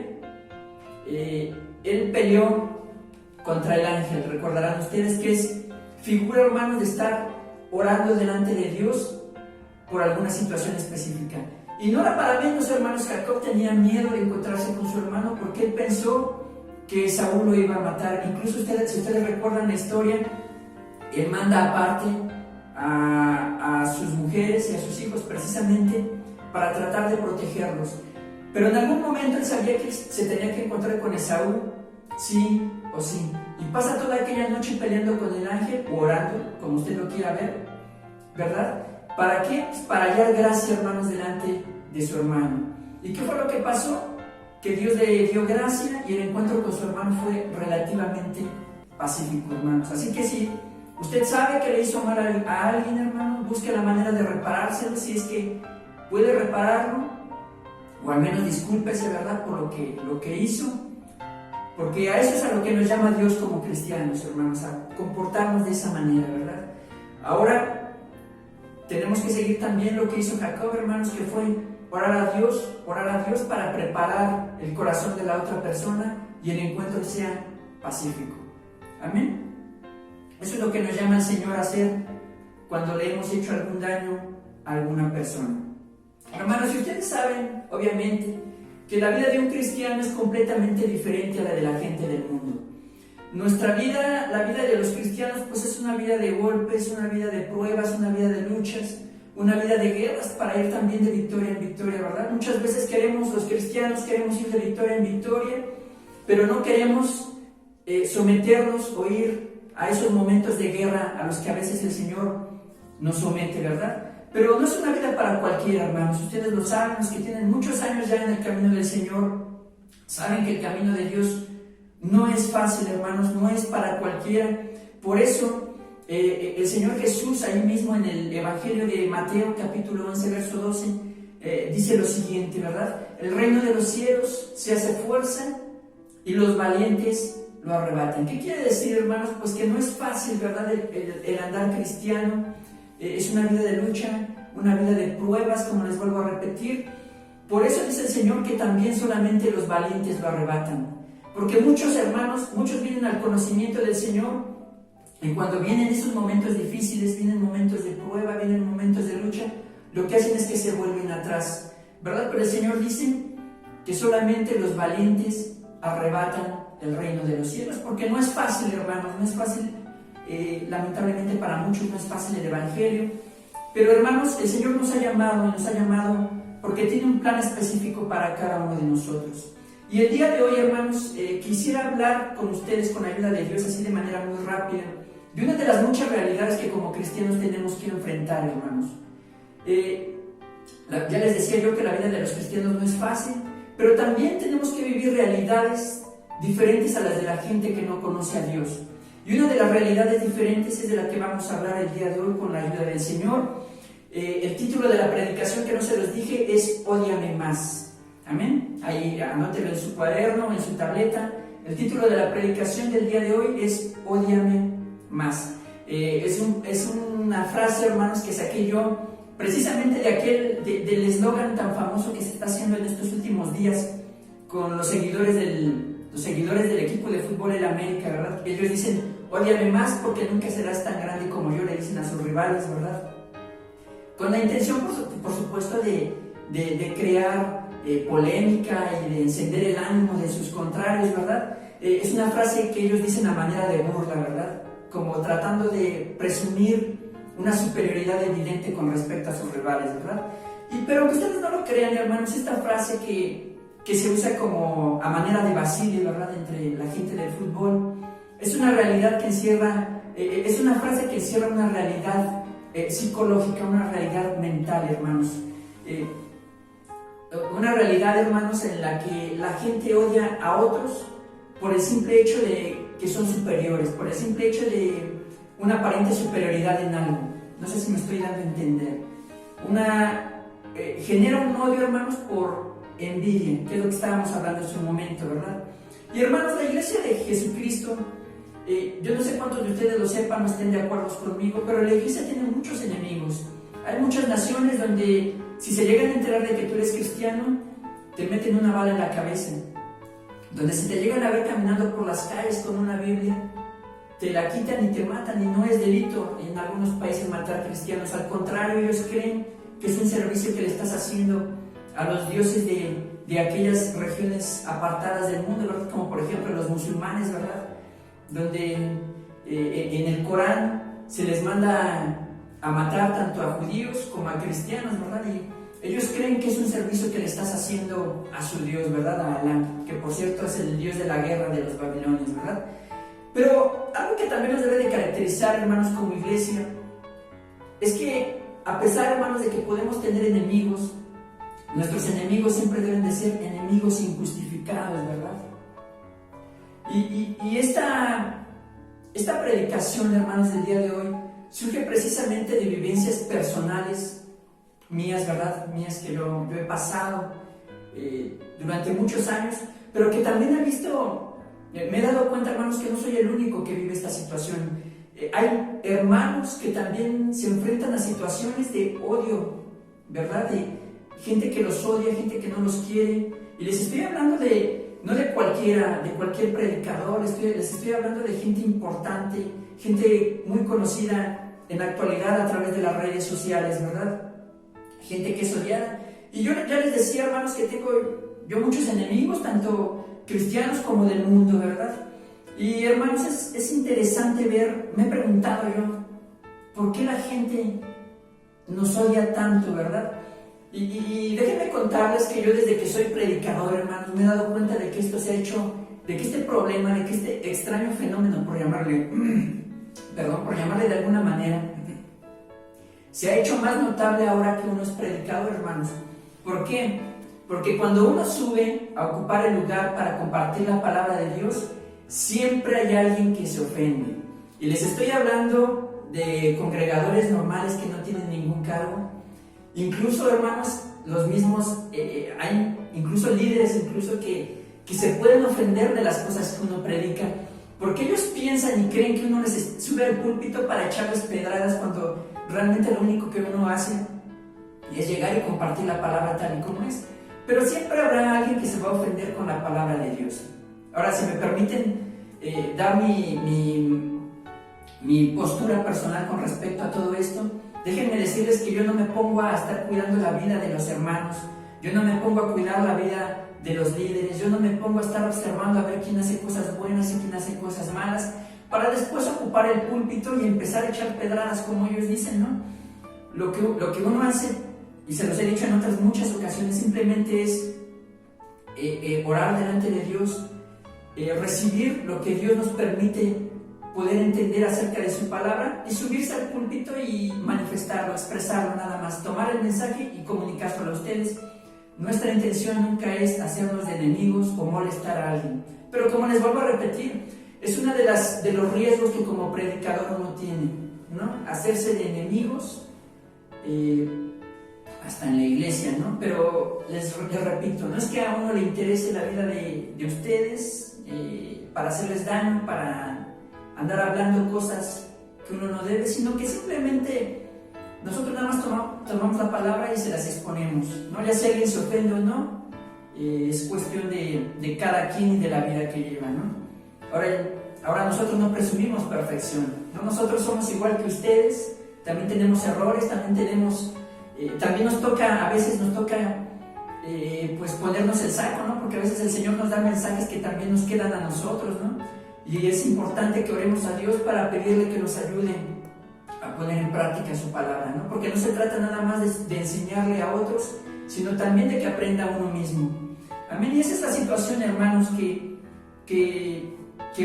él peleó contra el ángel? Recordarán ustedes que es figura, hermanos, de estar orando delante de Dios por alguna situación específica. Y no era para menos, hermanos. Jacob tenía miedo de encontrarse con su hermano porque él pensó que Esaú lo iba a matar. Incluso si ustedes recuerdan la historia, él manda aparte a sus mujeres y a sus hijos precisamente para tratar de protegerlos. Pero en algún momento él sabía que se tenía que encontrar con Esaú, sí o sí. Y pasa toda aquella noche peleando con el ángel o orando, como usted lo quiera ver, ¿verdad? ¿Para qué? Pues para hallar gracia, hermanos, delante de su hermano. ¿Y qué fue lo que pasó? Que Dios le dio gracia y el encuentro con su hermano fue relativamente pacífico, hermanos. Así que si usted sabe que le hizo mal a alguien, hermano, busque la manera de reparárselo, si es que puede repararlo, o al menos discúlpese, ¿verdad?, por lo que hizo, porque a eso es a lo que nos llama Dios como cristianos, hermanos, a comportarnos de esa manera, ¿verdad? Ahora tenemos que seguir también lo que hizo Jacob, hermanos, que fue orar a Dios para preparar el corazón de la otra persona y el encuentro sea pacífico. Amén. Eso es lo que nos llama el Señor a hacer cuando le hemos hecho algún daño a alguna persona. Hermanos, si ustedes saben, obviamente, que la vida de un cristiano es completamente diferente a la de la gente del mundo. Nuestra vida, la vida de los cristianos, pues es una vida de golpes, una vida de pruebas, una vida de luchas, una vida de guerras para ir también de victoria en victoria, ¿verdad? Muchas veces los cristianos queremos ir de victoria en victoria, pero no queremos someternos o ir a esos momentos de guerra a los que a veces el Señor nos somete, ¿verdad? Pero no es una vida para cualquiera, hermanos. Ustedes lo saben, los que tienen muchos años ya en el camino del Señor, saben que el camino de Dios no es fácil, hermanos, no es para cualquiera. Por eso el Señor Jesús ahí mismo en el Evangelio de Mateo capítulo 11 verso 12 dice lo siguiente, ¿verdad? El reino de los cielos se hace fuerza y los valientes lo arrebatan. ¿Qué quiere decir, hermanos? Pues que no es fácil, ¿verdad? El andar cristiano, es una vida de lucha, una vida de pruebas, como les vuelvo a repetir. Por eso dice el Señor que también solamente los valientes lo arrebatan. Porque muchos hermanos, muchos vienen al conocimiento del Señor y cuando vienen esos momentos difíciles, vienen momentos de prueba, vienen momentos de lucha, lo que hacen es que se vuelven atrás, ¿verdad? Pero el Señor dice que solamente los valientes arrebatan el reino de los cielos, porque no es fácil, hermanos, no es fácil, lamentablemente para muchos no es fácil el Evangelio, pero hermanos, el Señor nos ha llamado porque tiene un plan específico para cada uno de nosotros. Y el día de hoy, hermanos, quisiera hablar con ustedes con ayuda de Dios, así de manera muy rápida, de una de las muchas realidades que como cristianos tenemos que enfrentar, hermanos. Ya les decía yo que la vida de los cristianos no es fácil, pero también tenemos que vivir realidades diferentes a las de la gente que no conoce a Dios. Y una de las realidades diferentes es de la que vamos a hablar el día de hoy con la ayuda del Señor. El título de la predicación, que no se los dije, es Ódiame Más. Amén. Ahí anótelo en su cuaderno, en su tableta. El título de la predicación del día de hoy es Ódiame Más. Es una frase, hermanos, que saqué yo precisamente del eslogan tan famoso que se está haciendo en estos últimos días con los seguidores del equipo de fútbol el América, ¿verdad? Ellos dicen, ódiame más porque nunca serás tan grande como yo, le dicen a sus rivales, ¿verdad? Con la intención, por supuesto, de crear polémica y de encender el ánimo de sus contrarios, ¿verdad? Es una frase que ellos dicen a manera de burla, ¿verdad? Como tratando de presumir una superioridad evidente con respecto a sus rivales, ¿verdad? Pero aunque ustedes no lo crean, hermanos, esta frase que se usa como a manera de vacile, ¿verdad?, entre la gente del fútbol, es una realidad que encierra, es una frase que encierra una realidad psicológica, una realidad mental, hermanos. Una realidad, hermanos, en la que la gente odia a otros por el simple hecho de que son superiores, por el simple hecho de una aparente superioridad en algo. No sé si me estoy dando a entender. Genera un odio, hermanos, por envidia, que es lo que estábamos hablando en su momento, ¿verdad? Y hermanos, la iglesia de Jesucristo, yo no sé cuántos de ustedes lo sepan o estén de acuerdo conmigo, pero la iglesia tiene muchos enemigos. Hay muchas naciones donde si se llegan a enterar de que tú eres cristiano, te meten una bala en la cabeza. Donde si te llegan a ver caminando por las calles con una Biblia, te la quitan y te matan, y no es delito en algunos países matar cristianos. Al contrario, ellos creen que es un servicio que le estás haciendo a los dioses de aquellas regiones apartadas del mundo, ¿verdad? Como por ejemplo los musulmanes, ¿verdad? Donde en el Corán se les manda a matar tanto a judíos como a cristianos, ¿verdad? Y ellos creen que es un servicio que le estás haciendo a su Dios, ¿verdad? A Alá, que por cierto es el Dios de la guerra de los babilonios, ¿verdad? Pero algo que también nos debe de caracterizar, hermanos, como iglesia, es que a pesar, hermanos, de que podemos tener enemigos, nuestros enemigos siempre deben de ser enemigos injustificados, ¿verdad? Y esta predicación, hermanos, del día de hoy, surge precisamente de vivencias personales mías, ¿verdad? Mías que yo he pasado durante muchos años, pero que también me he dado cuenta, hermanos, que no soy el único que vive esta situación. Hay hermanos que también se enfrentan a situaciones de odio, ¿verdad? De gente que los odia, gente que no los quiere. Y les estoy hablando no de cualquier predicador, les estoy hablando de gente importante, gente muy conocida en la actualidad a través de las redes sociales, ¿verdad? Gente que es odiada. Y yo ya les decía, hermanos, que tengo yo muchos enemigos, tanto cristianos como del mundo, ¿verdad? Y hermanos, es interesante ver, me he preguntado yo, ¿por qué la gente nos odia tanto, verdad? Y déjenme contarles que yo desde que soy predicador, hermanos, me he dado cuenta de que esto se ha hecho, de que este problema, de que este extraño fenómeno, por llamarle de alguna manera, se ha hecho más notable ahora que uno es predicador, hermanos. ¿Por qué? Porque cuando uno sube a ocupar el lugar para compartir la palabra de Dios, siempre hay alguien que se ofende. Y les estoy hablando de congregadores normales que no tienen ningún cargo. Incluso, hermanos, los mismos, hay incluso líderes incluso que se pueden ofender de las cosas que uno predica, porque ellos piensan y creen que uno les sube al púlpito para echarles pedradas, cuando realmente lo único que uno hace es llegar y compartir la palabra tal y como es. Pero siempre habrá alguien que se va a ofender con la palabra de Dios. Ahora, si me permiten dar mi postura personal con respecto a todo esto, déjenme decirles que yo no me pongo a estar cuidando la vida de los hermanos, yo no me pongo a cuidar la vida de los líderes, yo no me pongo a estar observando a ver quién hace cosas buenas y quién hace cosas malas, para después ocupar el púlpito y empezar a echar pedradas, como ellos dicen, ¿no? Lo que uno hace, y se los he dicho en otras muchas ocasiones, simplemente es orar delante de Dios, recibir lo que Dios nos permite poder entender acerca de su palabra, y subirse al púlpito y manifestarlo, expresarlo, nada más, tomar el mensaje y comunicárselo a ustedes. Nuestra intención nunca es hacernos de enemigos o molestar a alguien, pero como les vuelvo a repetir, es uno de los riesgos que como predicador uno tiene, ¿no? Hacerse de enemigos, hasta en la iglesia, ¿no? Pero les repito, no es que a uno le interese la vida de ustedes, para hacerles daño, para andar hablando cosas que uno no debe, sino que simplemente nosotros nada más tomamos la palabra y se las exponemos, ¿no? Ya si alguien se ofende o no, es cuestión de cada quien y de la vida que lleva, ¿no? Ahora nosotros no presumimos perfección, ¿no? Nosotros somos igual que ustedes, también tenemos errores, también a veces nos toca pues ponernos el saco, ¿no? Porque a veces el Señor nos da mensajes que también nos quedan a nosotros, ¿no? Y es importante que oremos a Dios para pedirle que nos ayude a poner en práctica su palabra, ¿no? Porque no se trata nada más de enseñarle a otros, sino también de que aprenda uno mismo. Amén. Y esa es la situación, hermanos, que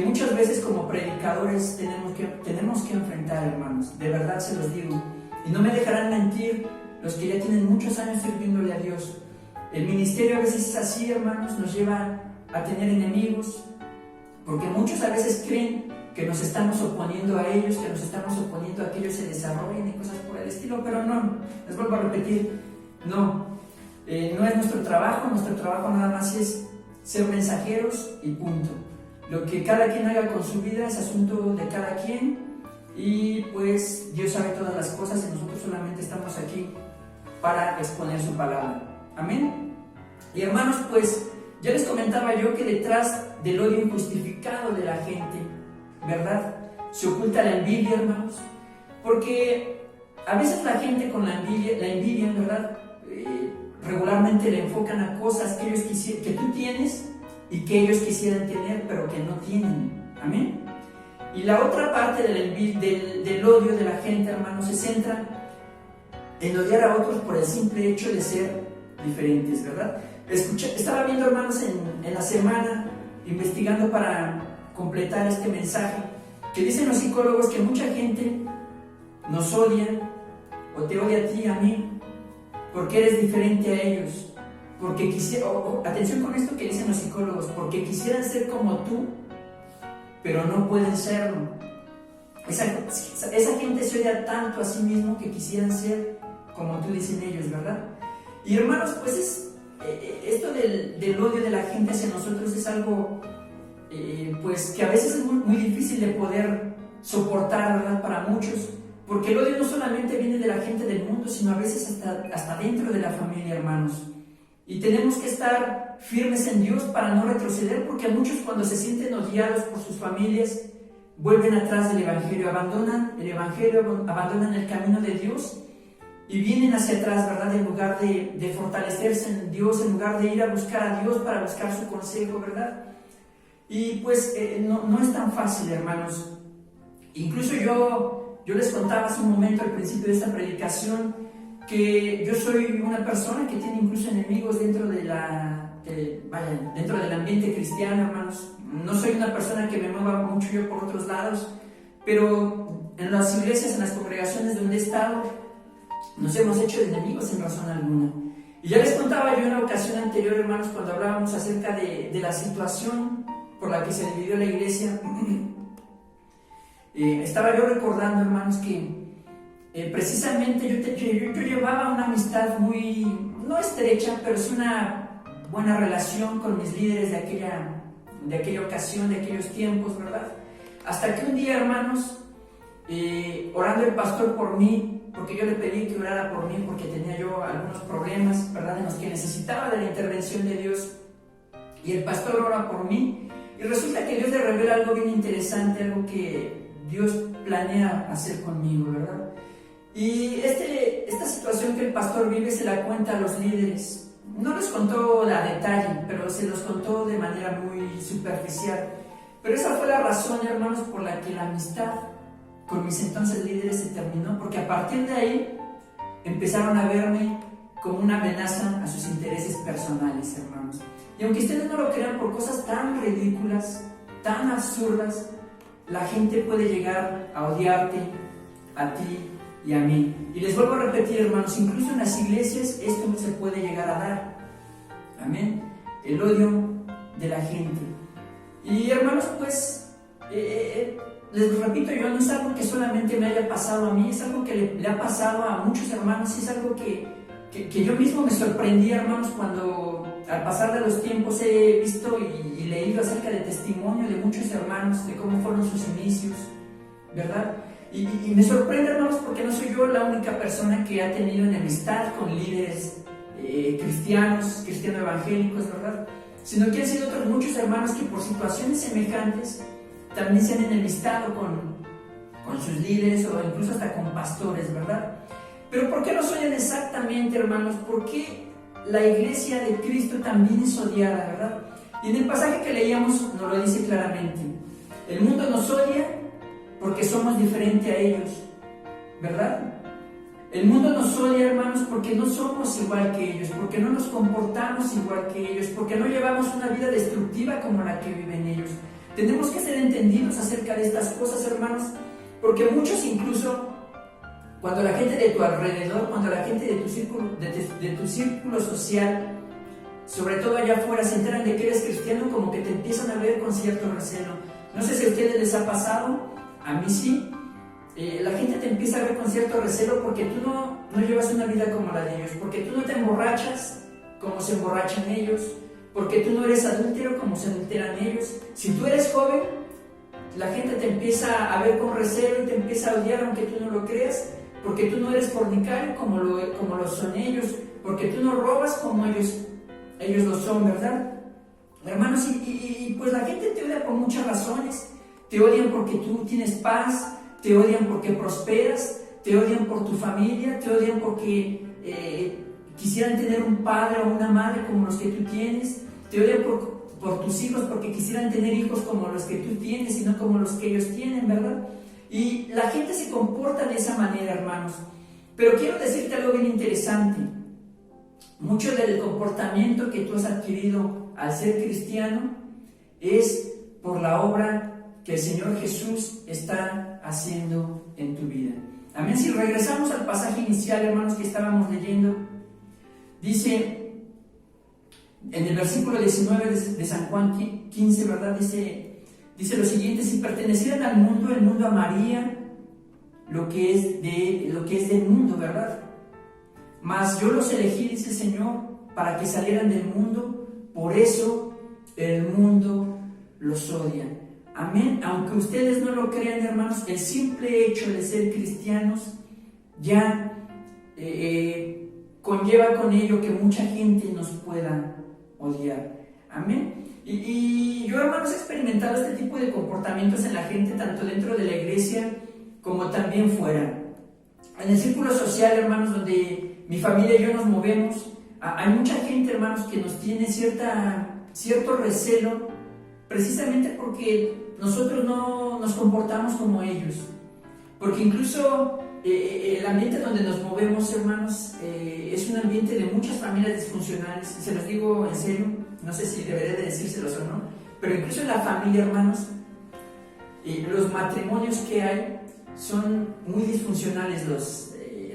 muchas veces como predicadores tenemos que enfrentar, hermanos. De verdad se los digo. Y no me dejarán mentir los que ya tienen muchos años sirviéndole a Dios. El ministerio a veces es así, hermanos, nos lleva a tener enemigos, porque muchos a veces creen que nos estamos oponiendo a ellos, que nos estamos oponiendo a que ellos se desarrollen y cosas por el estilo, pero no, les vuelvo a repetir, no es nuestro trabajo nada más es ser mensajeros y punto. Lo que cada quien haga con su vida es asunto de cada quien, y pues Dios sabe todas las cosas y nosotros solamente estamos aquí para exponer su palabra. Amén. Y hermanos, pues ya les comentaba yo que detrás del odio injustificado de la gente, ¿verdad?, se oculta la envidia, hermanos, porque a veces la gente con la envidia, ¿verdad?, regularmente le enfocan a cosas que tú tienes y que ellos quisieran tener, pero que no tienen. Amén. Y la otra parte del odio de la gente, hermanos, se centra en odiar a otros por el simple hecho de ser diferentes, ¿verdad? Estaba viendo, hermanos, en la semana, investigando para completar este mensaje, que dicen los psicólogos que mucha gente nos odia o te odia a ti, a mí, porque eres diferente a ellos, porque atención con esto que dicen los psicólogos, porque quisieran ser como tú, pero no pueden serlo. Esa gente se odia tanto a sí mismo que quisieran ser como tú, dicen ellos, ¿verdad? Y hermanos, pues esto del odio de la gente hacia nosotros es algo pues que a veces es muy difícil de poder soportar, ¿verdad?, para muchos, porque el odio no solamente viene de la gente del mundo, sino a veces hasta dentro de la familia, hermanos. Y tenemos que estar firmes en Dios para no retroceder, porque muchos, cuando se sienten odiados por sus familias, vuelven atrás del Evangelio, abandonan el camino de Dios y vienen hacia atrás, ¿verdad?, en lugar de fortalecerse en Dios, en lugar de ir a buscar a Dios para buscar su consejo, ¿verdad? Y pues no es tan fácil, hermanos. Incluso yo les contaba hace un momento, al principio de esta predicación, que yo soy una persona que tiene incluso enemigos dentro del ambiente cristiano, hermanos. No soy una persona que me mueva mucho yo por otros lados, pero en las iglesias, en las congregaciones donde he estado, nos hemos hecho de enemigos sin razón alguna. Y ya les contaba yo en la ocasión anterior, hermanos, cuando hablábamos acerca de la situación por la que se dividió la iglesia, Estaba yo recordando, hermanos, que precisamente yo llevaba una amistad muy, no estrecha, pero es una buena relación con mis líderes de aquella ocasión, de aquellos tiempos, ¿verdad? Hasta que un día, hermanos, orando el pastor por mí, porque yo le pedí que orara por mí porque tenía yo algunos problemas, ¿verdad?, en los que necesitaba de la intervención de Dios, y el pastor ora por mí, y resulta que Dios le revela algo bien interesante, algo que Dios planea hacer conmigo, ¿verdad? Y esta situación que el pastor vive se la cuenta a los líderes. No les contó a detalle, pero se los contó de manera muy superficial. Pero esa fue la razón, hermanos, por la que la amistad con mis entonces líderes se terminó, porque a partir de ahí empezaron a verme como una amenaza a sus intereses personales, hermanos. Y aunque ustedes no lo crean, por cosas tan ridículas, tan absurdas, la gente puede llegar a odiarte, a ti y a mí. Y les vuelvo a repetir, hermanos, incluso en las iglesias esto no se puede llegar a dar. Amén. El odio de la gente. Y hermanos, pues, les repito, yo no es algo que solamente me haya pasado a mí, es algo que le ha pasado a muchos hermanos, y es algo que yo mismo me sorprendí, hermanos, cuando al pasar de los tiempos he visto y leído acerca del testimonio de muchos hermanos, de cómo fueron sus inicios, ¿verdad? Y me sorprende, hermanos, porque no soy yo la única persona que ha tenido enemistad con líderes cristiano-evangélicos, ¿verdad? Sino que han sido otros muchos hermanos que por situaciones semejantes también se han enemistado con sus líderes o incluso hasta con pastores, ¿verdad? Pero ¿por qué nos odian exactamente, hermanos? ¿Por qué la iglesia de Cristo también es odiada, verdad? Y en el pasaje que leíamos nos lo dice claramente. El mundo nos odia porque somos diferentes a ellos, ¿verdad? El mundo nos odia, hermanos, porque no somos igual que ellos, porque no nos comportamos igual que ellos, porque no llevamos una vida destructiva como la que viven ellos. Tenemos que ser entendidos acerca de estas cosas, hermanos, porque muchos, incluso cuando la gente de tu alrededor, cuando la gente de tu círculo social, sobre todo allá afuera, se enteran de que eres cristiano, como que te empiezan a ver con cierto recelo. No sé si a ustedes les ha pasado, a mí sí. La gente te empieza a ver con cierto recelo porque tú no llevas una vida como la de ellos, porque tú no te emborrachas como se emborrachan ellos, porque tú no eres adúltero como se adulteran ellos. Si tú eres joven, la gente te empieza a ver con recelo y te empieza a odiar aunque tú no lo creas, porque tú no eres fornicario como lo son ellos, porque tú no robas como ellos lo son, ¿verdad? Hermanos, y pues la gente te odia por muchas razones. Te odian porque tú tienes paz, te odian porque prosperas, te odian por tu familia, te odian porque quisieran tener un padre o una madre como los que tú tienes, te odian por tus hijos porque quisieran tener hijos como los que tú tienes y no como los que ellos tienen, ¿verdad? Y la gente se comporta de esa manera, hermanos. Pero quiero decirte algo bien interesante. Mucho del comportamiento que tú has adquirido al ser cristiano es por la obra que el Señor Jesús está haciendo en tu vida. Amén. Si regresamos al pasaje inicial, hermanos, que estábamos leyendo, dice en el versículo 19 de San Juan 15, ¿verdad? Dice lo siguiente: si pertenecieran al mundo, el mundo amaría lo que es del mundo, ¿verdad? Mas yo los elegí, dice el Señor, para que salieran del mundo, por eso el mundo los odia. Amén. Aunque ustedes no lo crean, hermanos, el simple hecho de ser cristianos ya conlleva con ello que mucha gente nos pueda odiar. Amén. Y yo, hermanos, he experimentado este tipo de comportamientos en la gente, tanto dentro de la iglesia como también fuera. En el círculo social, hermanos, donde mi familia y yo nos movemos, hay mucha gente, hermanos, que nos tiene cierto recelo, precisamente porque nosotros no nos comportamos como ellos. Porque incluso el ambiente donde nos movemos, hermanos, es un ambiente de muchas familias disfuncionales. Y se los digo en serio, no sé si debería de decírselos o no, pero incluso en la familia, hermanos, los matrimonios que hay son muy disfuncionales,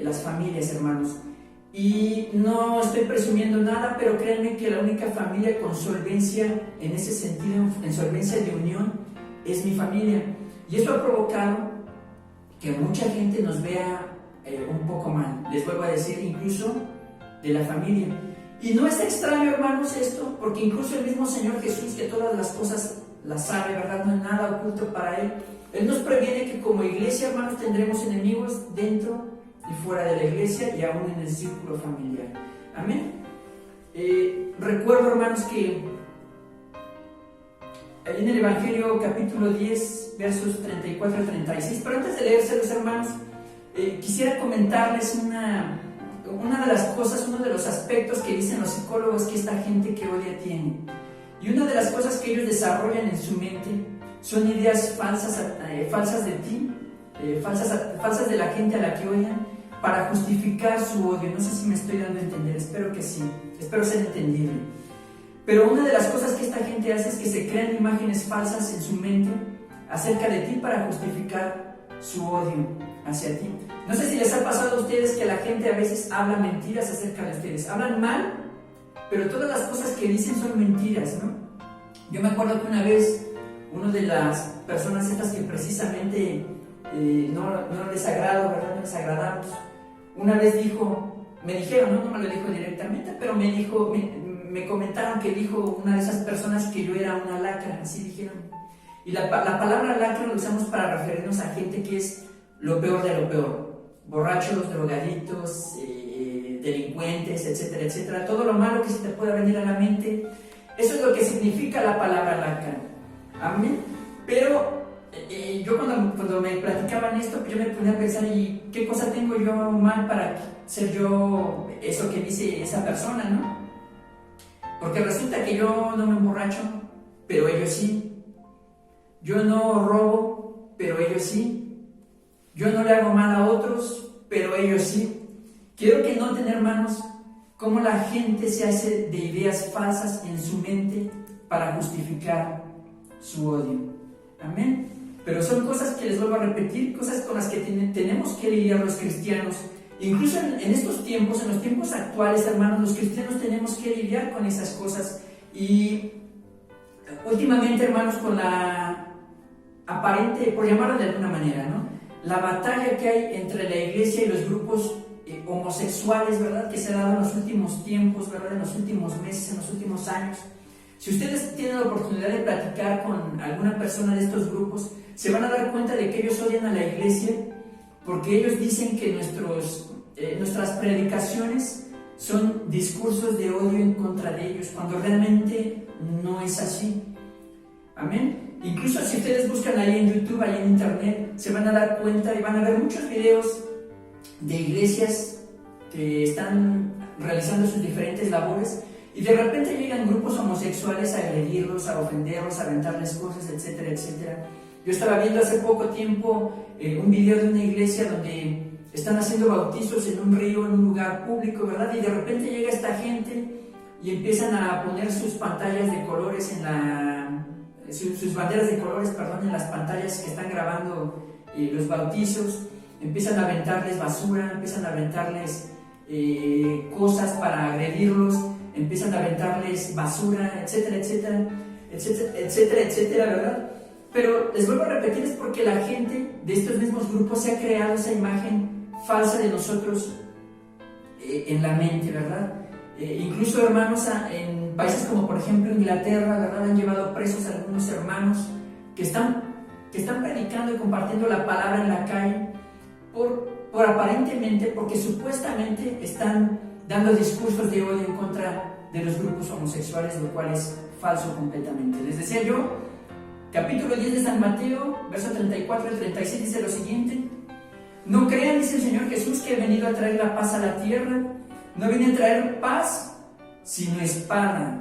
las familias, hermanos. Y no estoy presumiendo nada, pero créanme que la única familia con solvencia en ese sentido, en solvencia de unión, es mi familia. Y esto ha provocado que mucha gente nos vea un poco mal. Les vuelvo a decir, incluso de la familia. Y no es extraño, hermanos, esto, porque incluso el mismo Señor Jesús, que todas las cosas las sabe, ¿verdad? No hay nada oculto para Él. Él nos previene que como iglesia, hermanos, tendremos enemigos dentro y fuera de la iglesia y aún en el círculo familiar. Amén. Recuerdo, hermanos, que en el Evangelio capítulo 10, versos 34 al 36, pero antes de leérselos, hermanos, quisiera comentarles una de las cosas, uno de los aspectos que dicen los psicólogos que esta gente que odia tiene. Y una de las cosas que ellos desarrollan en su mente son ideas falsas de ti, falsas de la gente a la que odian, para justificar su odio. No sé si me estoy dando a entender, espero que sí, espero ser entendible. Pero una de las cosas que esta gente hace es que se crean imágenes falsas en su mente acerca de ti para justificar su odio hacia ti. No sé si les ha pasado a ustedes que la gente a veces habla mentiras acerca de ustedes. Hablan mal, pero todas las cosas que dicen son mentiras, ¿no? Yo me acuerdo que una vez, una de las personas estas que precisamente no les agrado, ¿verdad? No les agradamos, una vez me dijeron, no me lo dijo directamente, pero me comentaron que dijo una de esas personas que yo era una lacra, así dijeron. Y la palabra lacra lo usamos para referirnos a gente que es lo peor de lo peor. Borrachos, drogadictos, delincuentes, etcétera, etcétera. Todo lo malo que se te pueda venir a la mente. Eso es lo que significa la palabra lacra. Amén. Pero yo cuando me platicaban esto, yo me ponía a pensar, ¿y qué cosa tengo yo mal para ser yo eso que dice esa persona, no? Porque resulta que yo no me emborracho, pero ellos sí. Yo no robo, pero ellos sí. Yo no le hago mal a otros, pero ellos sí. Quiero que noten, hermanos, cómo la gente se hace de ideas falsas en su mente para justificar su odio. Amén. Pero son cosas que les vuelvo a repetir, cosas con las que tenemos que lidiar los cristianos. Incluso en estos tiempos, en los tiempos actuales, hermanos, los cristianos tenemos que lidiar con esas cosas. Y últimamente, hermanos, con la aparente, por llamarlo de alguna manera, ¿no?, la batalla que hay entre la iglesia y los grupos homosexuales, ¿verdad?, que se ha dado en los últimos tiempos, ¿verdad?, en los últimos meses, en los últimos años. Si ustedes tienen la oportunidad de platicar con alguna persona de estos grupos, se van a dar cuenta de que ellos odian a la iglesia porque ellos dicen que nuestras predicaciones son discursos de odio en contra de ellos, cuando realmente no es así. Amén. Incluso si ustedes buscan ahí en YouTube, ahí en internet, se van a dar cuenta y van a ver muchos videos de iglesias que están realizando sus diferentes labores y de repente llegan grupos homosexuales a agredirlos, a ofenderlos, a aventarles cosas, etcétera, etcétera. Yo estaba viendo hace poco tiempo un video de una iglesia donde están haciendo bautizos en un río, en un lugar público, ¿verdad? Y de repente llega esta gente y empiezan a poner sus pantallas de colores sus banderas de colores, en las pantallas que están grabando los bautizos. Empiezan a aventarles basura, empiezan a aventarles cosas para agredirlos, empiezan a aventarles basura, etcétera, etcétera, etcétera, etcétera, etcétera, ¿verdad? Pero les vuelvo a repetir, es porque la gente de estos mismos grupos se ha creado esa imagen falsa de nosotros en la mente, ¿verdad? Incluso, hermanos, en países como por ejemplo Inglaterra, ¿verdad?, han llevado presos a algunos hermanos que están predicando y compartiendo la palabra en la calle por aparentemente, porque supuestamente están dando discursos de odio en contra de los grupos homosexuales, lo cual es falso completamente. Les decía yo, capítulo 10 de San Mateo, versos 34 al 36, dice lo siguiente: no crean, dice el Señor Jesús, que he venido a traer la paz a la tierra. No vine a traer paz, sino espada.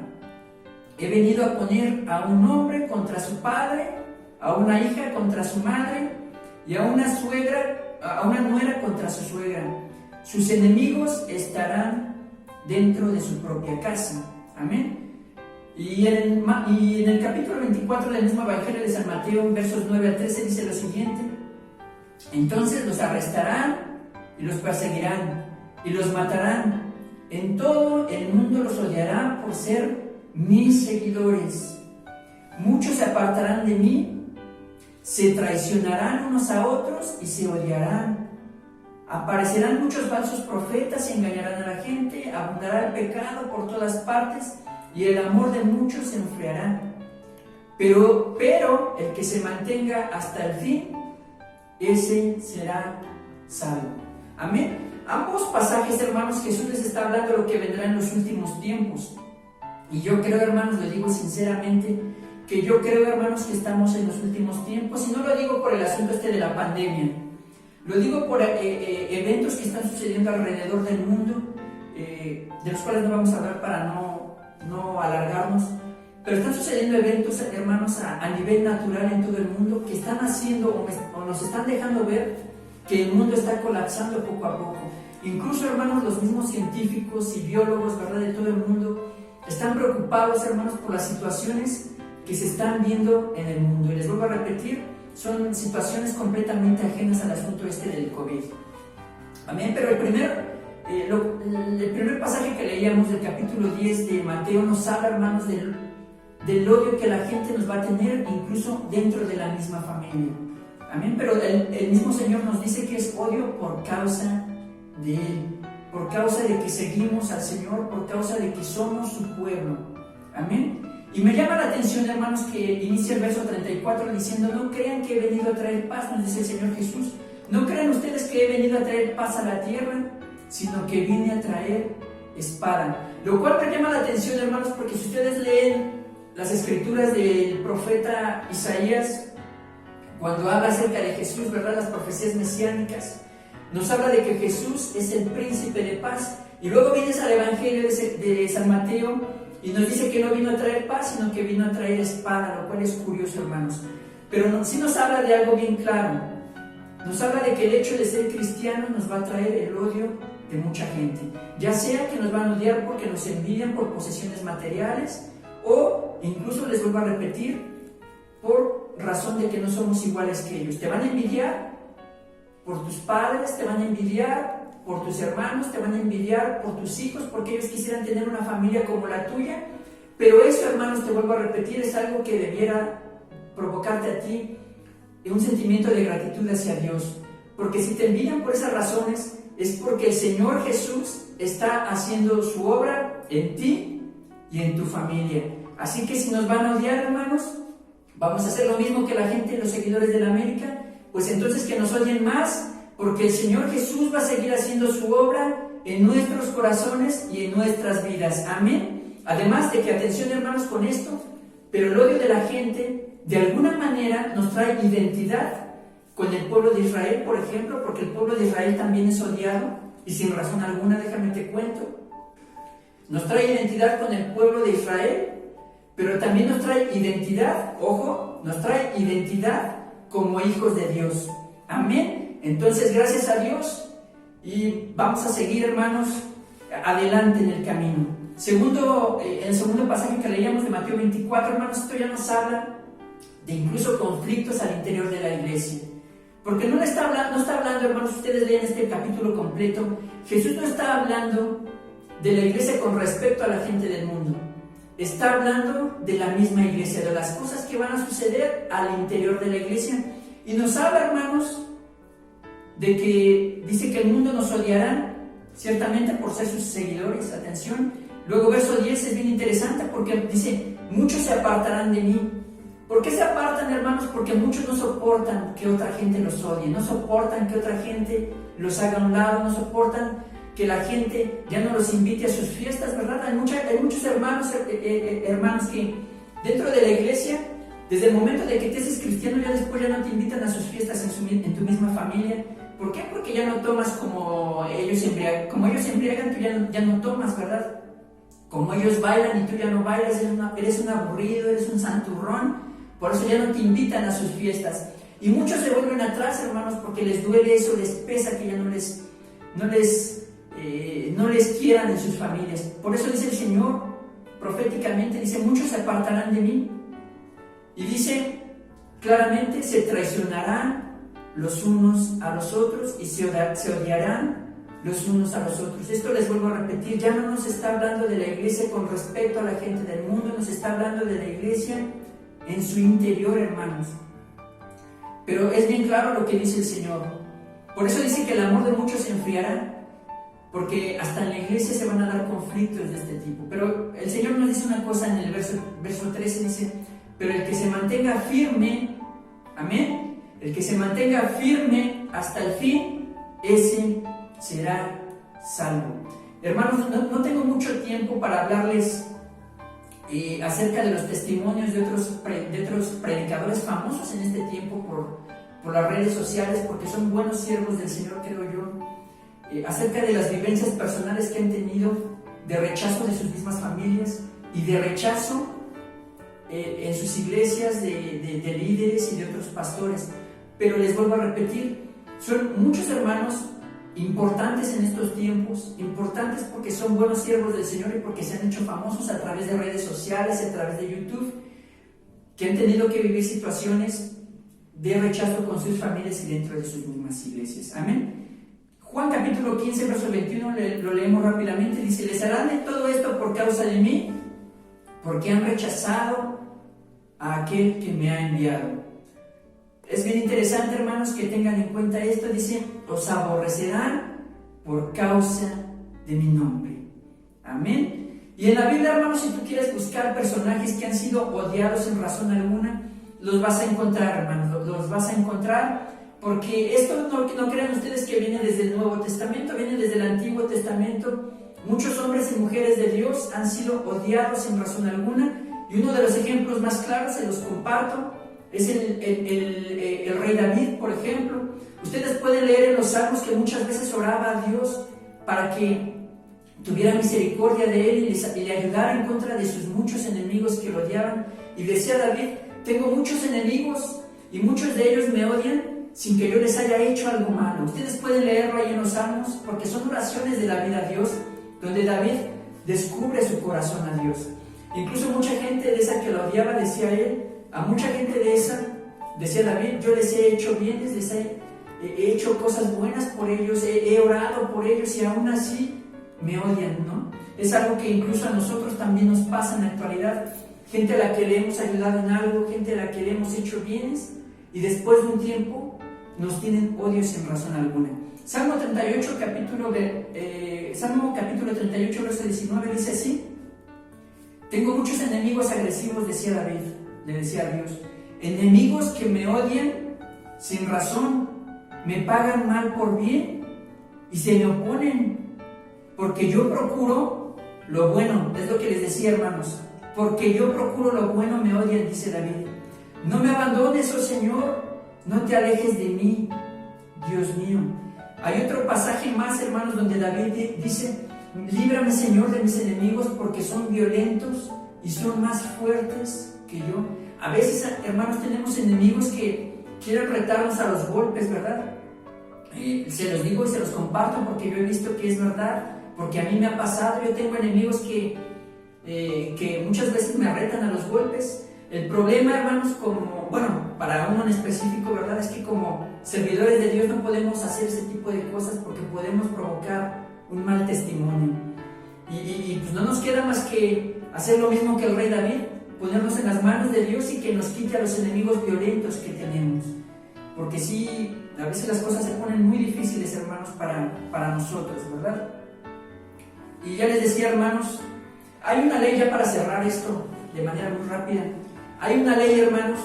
He venido a poner a un hombre contra su padre, a una hija contra su madre, y a una nuera contra su suegra. Sus enemigos estarán dentro de su propia casa. Amén. Y en el capítulo 24 del mismo Evangelio de San Mateo, en versos 9 al 13, dice lo siguiente: entonces los arrestarán y los perseguirán y los matarán. En todo el mundo los odiarán por ser mis seguidores. Muchos se apartarán de mí, se traicionarán unos a otros y se odiarán. Aparecerán muchos falsos profetas y engañarán a la gente, abundará el pecado por todas partes y el amor de muchos se enfriará. Pero el que se mantenga hasta el fin, ese será salvo. Amén. Ambos pasajes, hermanos, Jesús les está hablando de lo que vendrá en los últimos tiempos. Y yo creo, hermanos, lo digo sinceramente, que yo creo, hermanos, que estamos en los últimos tiempos. Y no lo digo por el asunto de la pandemia. Lo digo por eventos que están sucediendo alrededor del mundo, de los cuales no vamos a hablar para no alargarnos. Pero están sucediendo eventos, hermanos, a nivel natural en todo el mundo que están haciendo o nos están dejando ver que el mundo está colapsando poco a poco. Incluso, hermanos, los mismos científicos y biólogos, ¿verdad?, de todo el mundo están preocupados, hermanos, por las situaciones que se están viendo en el mundo. Y les vuelvo a repetir, son situaciones completamente ajenas al asunto del COVID. Amén. Pero el primer pasaje que leíamos del capítulo 10 de Mateo nos habla, hermanos, del odio que la gente nos va a tener incluso dentro de la misma familia. Amén. Pero el mismo Señor nos dice que es odio por causa de Él, por causa de que seguimos al Señor, por causa de que somos su pueblo. Amén. Y me llama la atención, hermanos, que inicia el verso 34 diciendo: no crean que he venido a traer paz, nos dice el Señor Jesús. No crean ustedes que he venido a traer paz a la tierra, sino que vine a traer espada. Lo cual me llama la atención, hermanos, porque si ustedes leen las escrituras del profeta Isaías, cuando habla acerca de Jesús, ¿verdad?, las profecías mesiánicas, nos habla de que Jesús es el príncipe de paz. Y luego vienes al Evangelio de San Mateo y nos dice que no vino a traer paz, sino que vino a traer espada, lo cual es curioso, hermanos. Pero sí nos habla de algo bien claro. Nos habla de que el hecho de ser cristiano nos va a traer el odio de mucha gente. Ya sea que nos van a odiar porque nos envidian por posesiones materiales, o incluso, les vuelvo a repetir, por razón de que no somos iguales que ellos. Te van a envidiar por tus padres, te van a envidiar por tus hermanos, te van a envidiar por tus hijos, porque ellos quisieran tener una familia como la tuya. Pero eso, hermanos, te vuelvo a repetir, es algo que debiera provocarte a ti un sentimiento de gratitud hacia Dios. Porque si te envidian por esas razones, es porque el Señor Jesús está haciendo su obra en ti y en tu familia. Así que si nos van a odiar, hermanos, vamos a hacer lo mismo que la gente, los seguidores de la América, pues entonces que nos odien más, porque el Señor Jesús va a seguir haciendo su obra en nuestros corazones y en nuestras vidas. Amén. Además de que, atención, hermanos, con esto, pero el odio de la gente de alguna manera nos trae identidad con el pueblo de Israel, por ejemplo, porque el pueblo de Israel también es odiado, y sin razón alguna, déjame te cuento. Nos trae identidad con el pueblo de Israel, pero también nos trae identidad, ojo, nos trae identidad como hijos de Dios. Amén. Entonces, gracias a Dios, y vamos a seguir, hermanos, adelante en el camino. En el segundo pasaje que leíamos de Mateo 24, hermanos, esto ya nos habla de incluso conflictos al interior de la iglesia. Porque no está hablando, hermanos, ustedes leen este capítulo completo, Jesús no está hablando de la iglesia con respecto a la gente del mundo. Está hablando de la misma iglesia, de las cosas que van a suceder al interior de la iglesia. Y nos habla, hermanos, de que dice que el mundo nos odiará, ciertamente por ser sus seguidores. Atención. Luego verso 10 es bien interesante porque dice: muchos se apartarán de mí. ¿Por qué se apartan, hermanos? Porque muchos no soportan que otra gente los odie, no soportan que otra gente los haga a un lado, no soportan que la gente ya no los invite a sus fiestas, ¿verdad? Hay muchos hermanos que dentro de la iglesia, desde el momento de que te haces cristiano, ya después ya no te invitan a sus fiestas en tu misma familia. ¿Por qué? Porque ya no tomas como ellos embriagan, tú ya no tomas, ¿verdad? Como ellos bailan y tú ya no bailas, eres un aburrido, eres un santurrón, por eso ya no te invitan a sus fiestas. Y muchos se vuelven atrás, hermanos, porque les duele eso, les pesa que ya no les quieran en sus familias. Por eso dice el Señor proféticamente, dice: muchos se apartarán de mí. Y dice claramente: se traicionarán los unos a los otros y se odiarán los unos a los otros. Esto les vuelvo a repetir, ya no nos está hablando de la iglesia con respecto a la gente del mundo, nos está hablando de la iglesia en su interior, hermanos. pero es bien claro lo que dice el Señor. Por eso dice que el amor de muchos se enfriará, porque hasta en la iglesia se van a dar conflictos de este tipo. Pero el Señor nos dice una cosa en el verso 13, dice, pero el que se mantenga firme, amén, el que se mantenga firme hasta el fin, ese será salvo. Hermanos, no tengo mucho tiempo para hablarles acerca de los testimonios de otros predicadores famosos en este tiempo por las redes sociales, porque son buenos siervos del Señor, creo yo, acerca de las vivencias personales que han tenido de rechazo de sus mismas familias y de rechazo en sus iglesias de líderes y de otros pastores. Pero les vuelvo a repetir, son muchos hermanos importantes en estos tiempos, importantes porque son buenos siervos del Señor y porque se han hecho famosos a través de redes sociales, a través de YouTube, que han tenido que vivir situaciones de rechazo con sus familias y dentro de sus mismas iglesias. Amén. Juan capítulo 15, verso 21, lo leemos rápidamente, dice, les harán de todo esto por causa de mí, porque han rechazado a aquel que me ha enviado. Es bien interesante, hermanos, que tengan en cuenta esto. Dice, os aborrecerán por causa de mi nombre. Amén. Y en la Biblia, hermanos, si tú quieres buscar personajes que han sido odiados sin razón alguna, los vas a encontrar, hermanos, los vas a encontrar, porque esto no crean ustedes que viene desde el Nuevo Testamento, viene desde el Antiguo Testamento. Muchos hombres y mujeres de Dios han sido odiados sin razón alguna, y uno de los ejemplos más claros, se los comparto, es el rey David, por ejemplo. Ustedes pueden leer en los Salmos que muchas veces oraba a Dios para que tuviera misericordia de él y le ayudara en contra de sus muchos enemigos que lo odiaban. Y decía David, tengo muchos enemigos y muchos de ellos me odian sin que yo les haya hecho algo malo. Ustedes pueden leerlo ahí en los Salmos, porque son oraciones de la vida a Dios, donde David descubre su corazón a Dios. Incluso mucha gente de esa que lo odiaba, decía él, a mucha gente de esa, decía David, yo les he hecho bienes, he hecho cosas buenas por ellos, he orado por ellos y aún así me odian, ¿no? Es algo que incluso a nosotros también nos pasa en la actualidad. Gente a la que le hemos ayudado en algo, gente a la que le hemos hecho bienes y después de un tiempo nos tienen odio sin razón alguna. Salmo capítulo 38, verso 19 dice así, tengo muchos enemigos agresivos, decía David, le decía a Dios, enemigos que me odian sin razón, me pagan mal por bien y se me oponen, porque yo procuro lo bueno. Es lo que les decía, hermanos, porque yo procuro lo bueno me odian, dice David. No me abandones, oh Señor, no te alejes de mí, Dios mío. Hay otro pasaje más, hermanos, donde David dice, líbrame, Señor, de mis enemigos, porque son violentos y son más fuertes que yo. A veces, hermanos, tenemos enemigos que quieren retarnos a los golpes, ¿verdad? Se los digo y se los comparto porque yo he visto que es verdad, porque a mí me ha pasado. Yo tengo enemigos que muchas veces me retan a los golpes. El problema, hermanos, para uno en específico, ¿verdad? Es que como servidores de Dios no podemos hacer ese tipo de cosas porque podemos provocar un mal testimonio. Y pues no nos queda más que hacer lo mismo que el rey David, ponernos en las manos de Dios y que nos quite a los enemigos violentos que tenemos. Porque sí, a veces las cosas se ponen muy difíciles, hermanos, para nosotros, ¿verdad? Y ya les decía, hermanos, hay una ley, ya para cerrar esto de manera muy rápida, hay una ley, hermanos,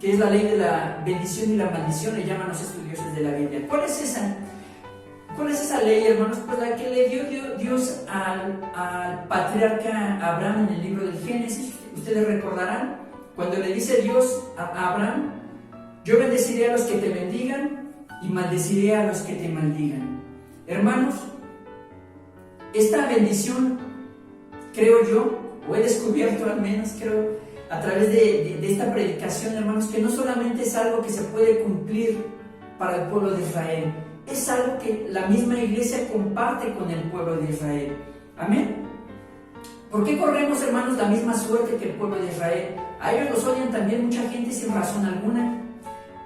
que es la ley de la bendición y la maldición, le llaman los estudiosos de la Biblia. ¿Cuál es esa? ¿Cuál es esa ley, hermanos? Pues la que le dio Dios al patriarca Abraham en el libro del Génesis. Ustedes recordarán, cuando le dice Dios a Abraham, yo bendeciré a los que te bendigan y maldeciré a los que te maldigan. Hermanos, esta bendición, creo yo, o he descubierto al menos, creo, a través de esta predicación, hermanos, que no solamente es algo que se puede cumplir para el pueblo de Israel, es algo que la misma iglesia comparte con el pueblo de Israel. Amén. ¿Por qué corremos, hermanos, la misma suerte que el pueblo de Israel? A ellos los odian también mucha gente sin razón alguna.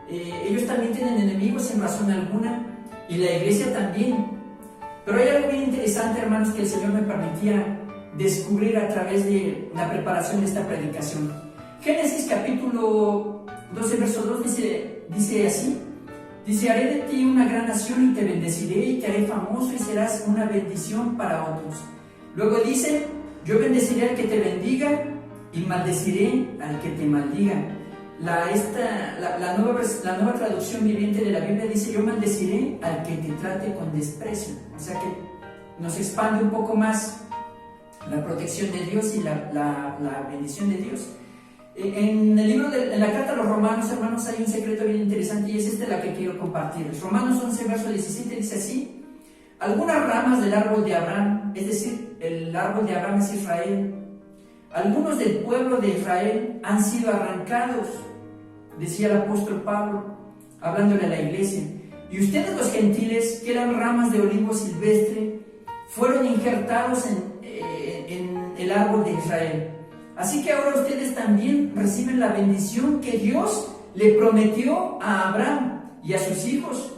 Ellos también tienen enemigos sin razón alguna, y la iglesia también. Pero hay algo bien interesante, hermanos, que el Señor me permitía descubrir a través de la preparación de esta predicación. Génesis capítulo 12, verso 2 dice así. Dice, haré de ti una gran nación y te bendeciré y te haré famoso y serás una bendición para otros. Luego dice, yo bendeciré al que te bendiga y maldeciré al que te maldiga. La nueva traducción viviente de la Biblia dice, yo maldeciré al que te trate con desprecio. O sea que nos expande un poco más la protección de Dios y la bendición de Dios. En la carta a los Romanos, hermanos, hay un secreto bien interesante y es la que quiero compartir. Romanos 11, verso 17 dice así: algunas ramas del árbol de Abraham, es decir, el árbol de Abraham es Israel, algunos del pueblo de Israel han sido arrancados, decía el apóstol Pablo, hablándole a la iglesia, y ustedes los gentiles, que eran ramas de olivo silvestre, fueron injertados en el árbol de Israel. Así que ahora ustedes también reciben la bendición que Dios le prometió a Abraham y a sus hijos,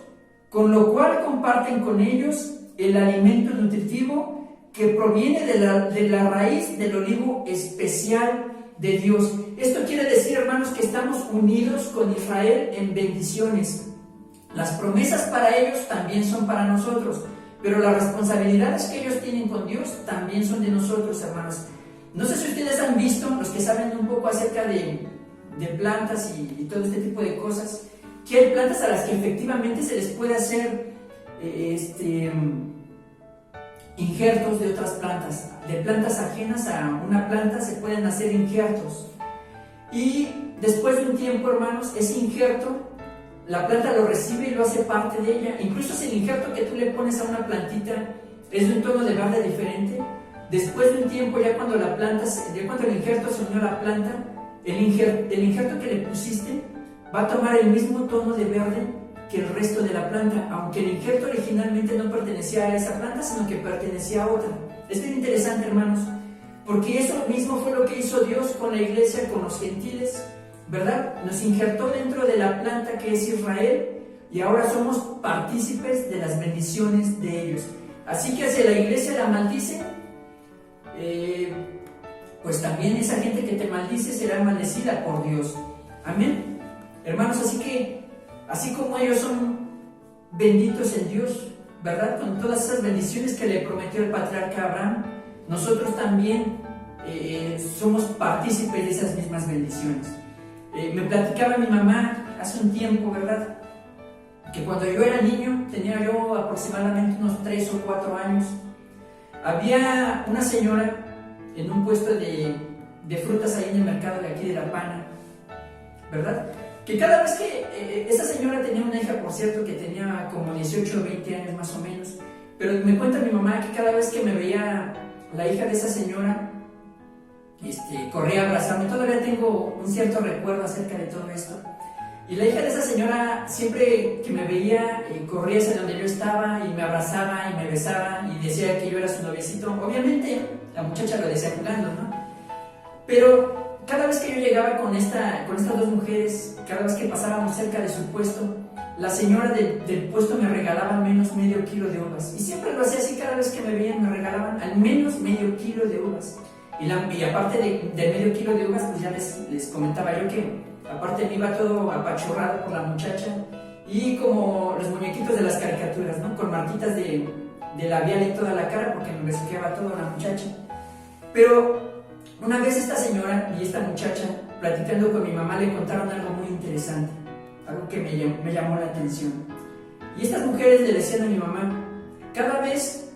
con lo cual comparten con ellos el alimento nutritivo que proviene de la raíz del olivo especial de Dios. Esto quiere decir, hermanos, que estamos unidos con Israel en bendiciones. Las promesas para ellos también son para nosotros, pero las responsabilidades que ellos tienen con Dios también son de nosotros, hermanos. No sé si ustedes han visto, los que saben un poco acerca de plantas y todo este tipo de cosas, que hay plantas a las que efectivamente se les puede hacer injertos de otras plantas. De plantas ajenas a una planta se pueden hacer injertos. Y después de un tiempo, hermanos, ese injerto, la planta lo recibe y lo hace parte de ella. Incluso si el injerto que tú le pones a una plantita es de un tono de verde diferente, después de un tiempo, ya cuando el injerto se unió a la planta, el injerto que le pusiste va a tomar el mismo tono de verde que el resto de la planta, aunque el injerto originalmente no pertenecía a esa planta, sino que pertenecía a otra. Es bien interesante, hermanos, porque eso mismo fue lo que hizo Dios con la iglesia, con los gentiles, ¿verdad? Nos injertó dentro de la planta que es Israel y ahora somos partícipes de las bendiciones de ellos. Así que si la iglesia la maldice, pues también esa gente que te maldice será maldecida por Dios. Amén, hermanos. Así como ellos son benditos en Dios, ¿verdad? Con todas esas bendiciones que le prometió el patriarca Abraham, nosotros también somos partícipes de esas mismas bendiciones. Me platicaba mi mamá hace un tiempo, ¿verdad?, que cuando yo era niño, tenía yo aproximadamente unos 3 o 4 años, había una señora en un puesto de frutas ahí en el mercado de aquí de La Pana, ¿verdad?, que cada vez que esa señora tenía una hija, por cierto, que tenía como 18 o 20 años más o menos, pero me cuenta mi mamá que cada vez que me veía la hija de esa señora, corría a abrazarme. Todavía tengo un cierto recuerdo acerca de todo esto. Y la hija de esa señora, siempre que me veía, corría hacia donde yo estaba y me abrazaba y me besaba y decía que yo era su noviecito. Obviamente la muchacha lo decía jugando, ¿no? Pero cada vez que yo llegaba con estas dos mujeres, cada vez que pasábamos cerca de su puesto, la señora del puesto me regalaba al menos medio kilo de uvas. Y siempre lo hacía así, cada vez que me veían me regalaban al menos medio kilo de uvas. Y aparte de medio kilo de uvas, pues ya les comentaba yo que aparte me iba todo apachurrado por la muchacha y como los muñequitos de las caricaturas, ¿no?, con marquitas de labial en toda la cara porque me besuqueaba todo la muchacha. Pero una vez esta señora y esta muchacha, platicando con mi mamá, le contaron algo muy interesante, algo que me llamó la atención. Y estas mujeres le decían a mi mamá, cada vez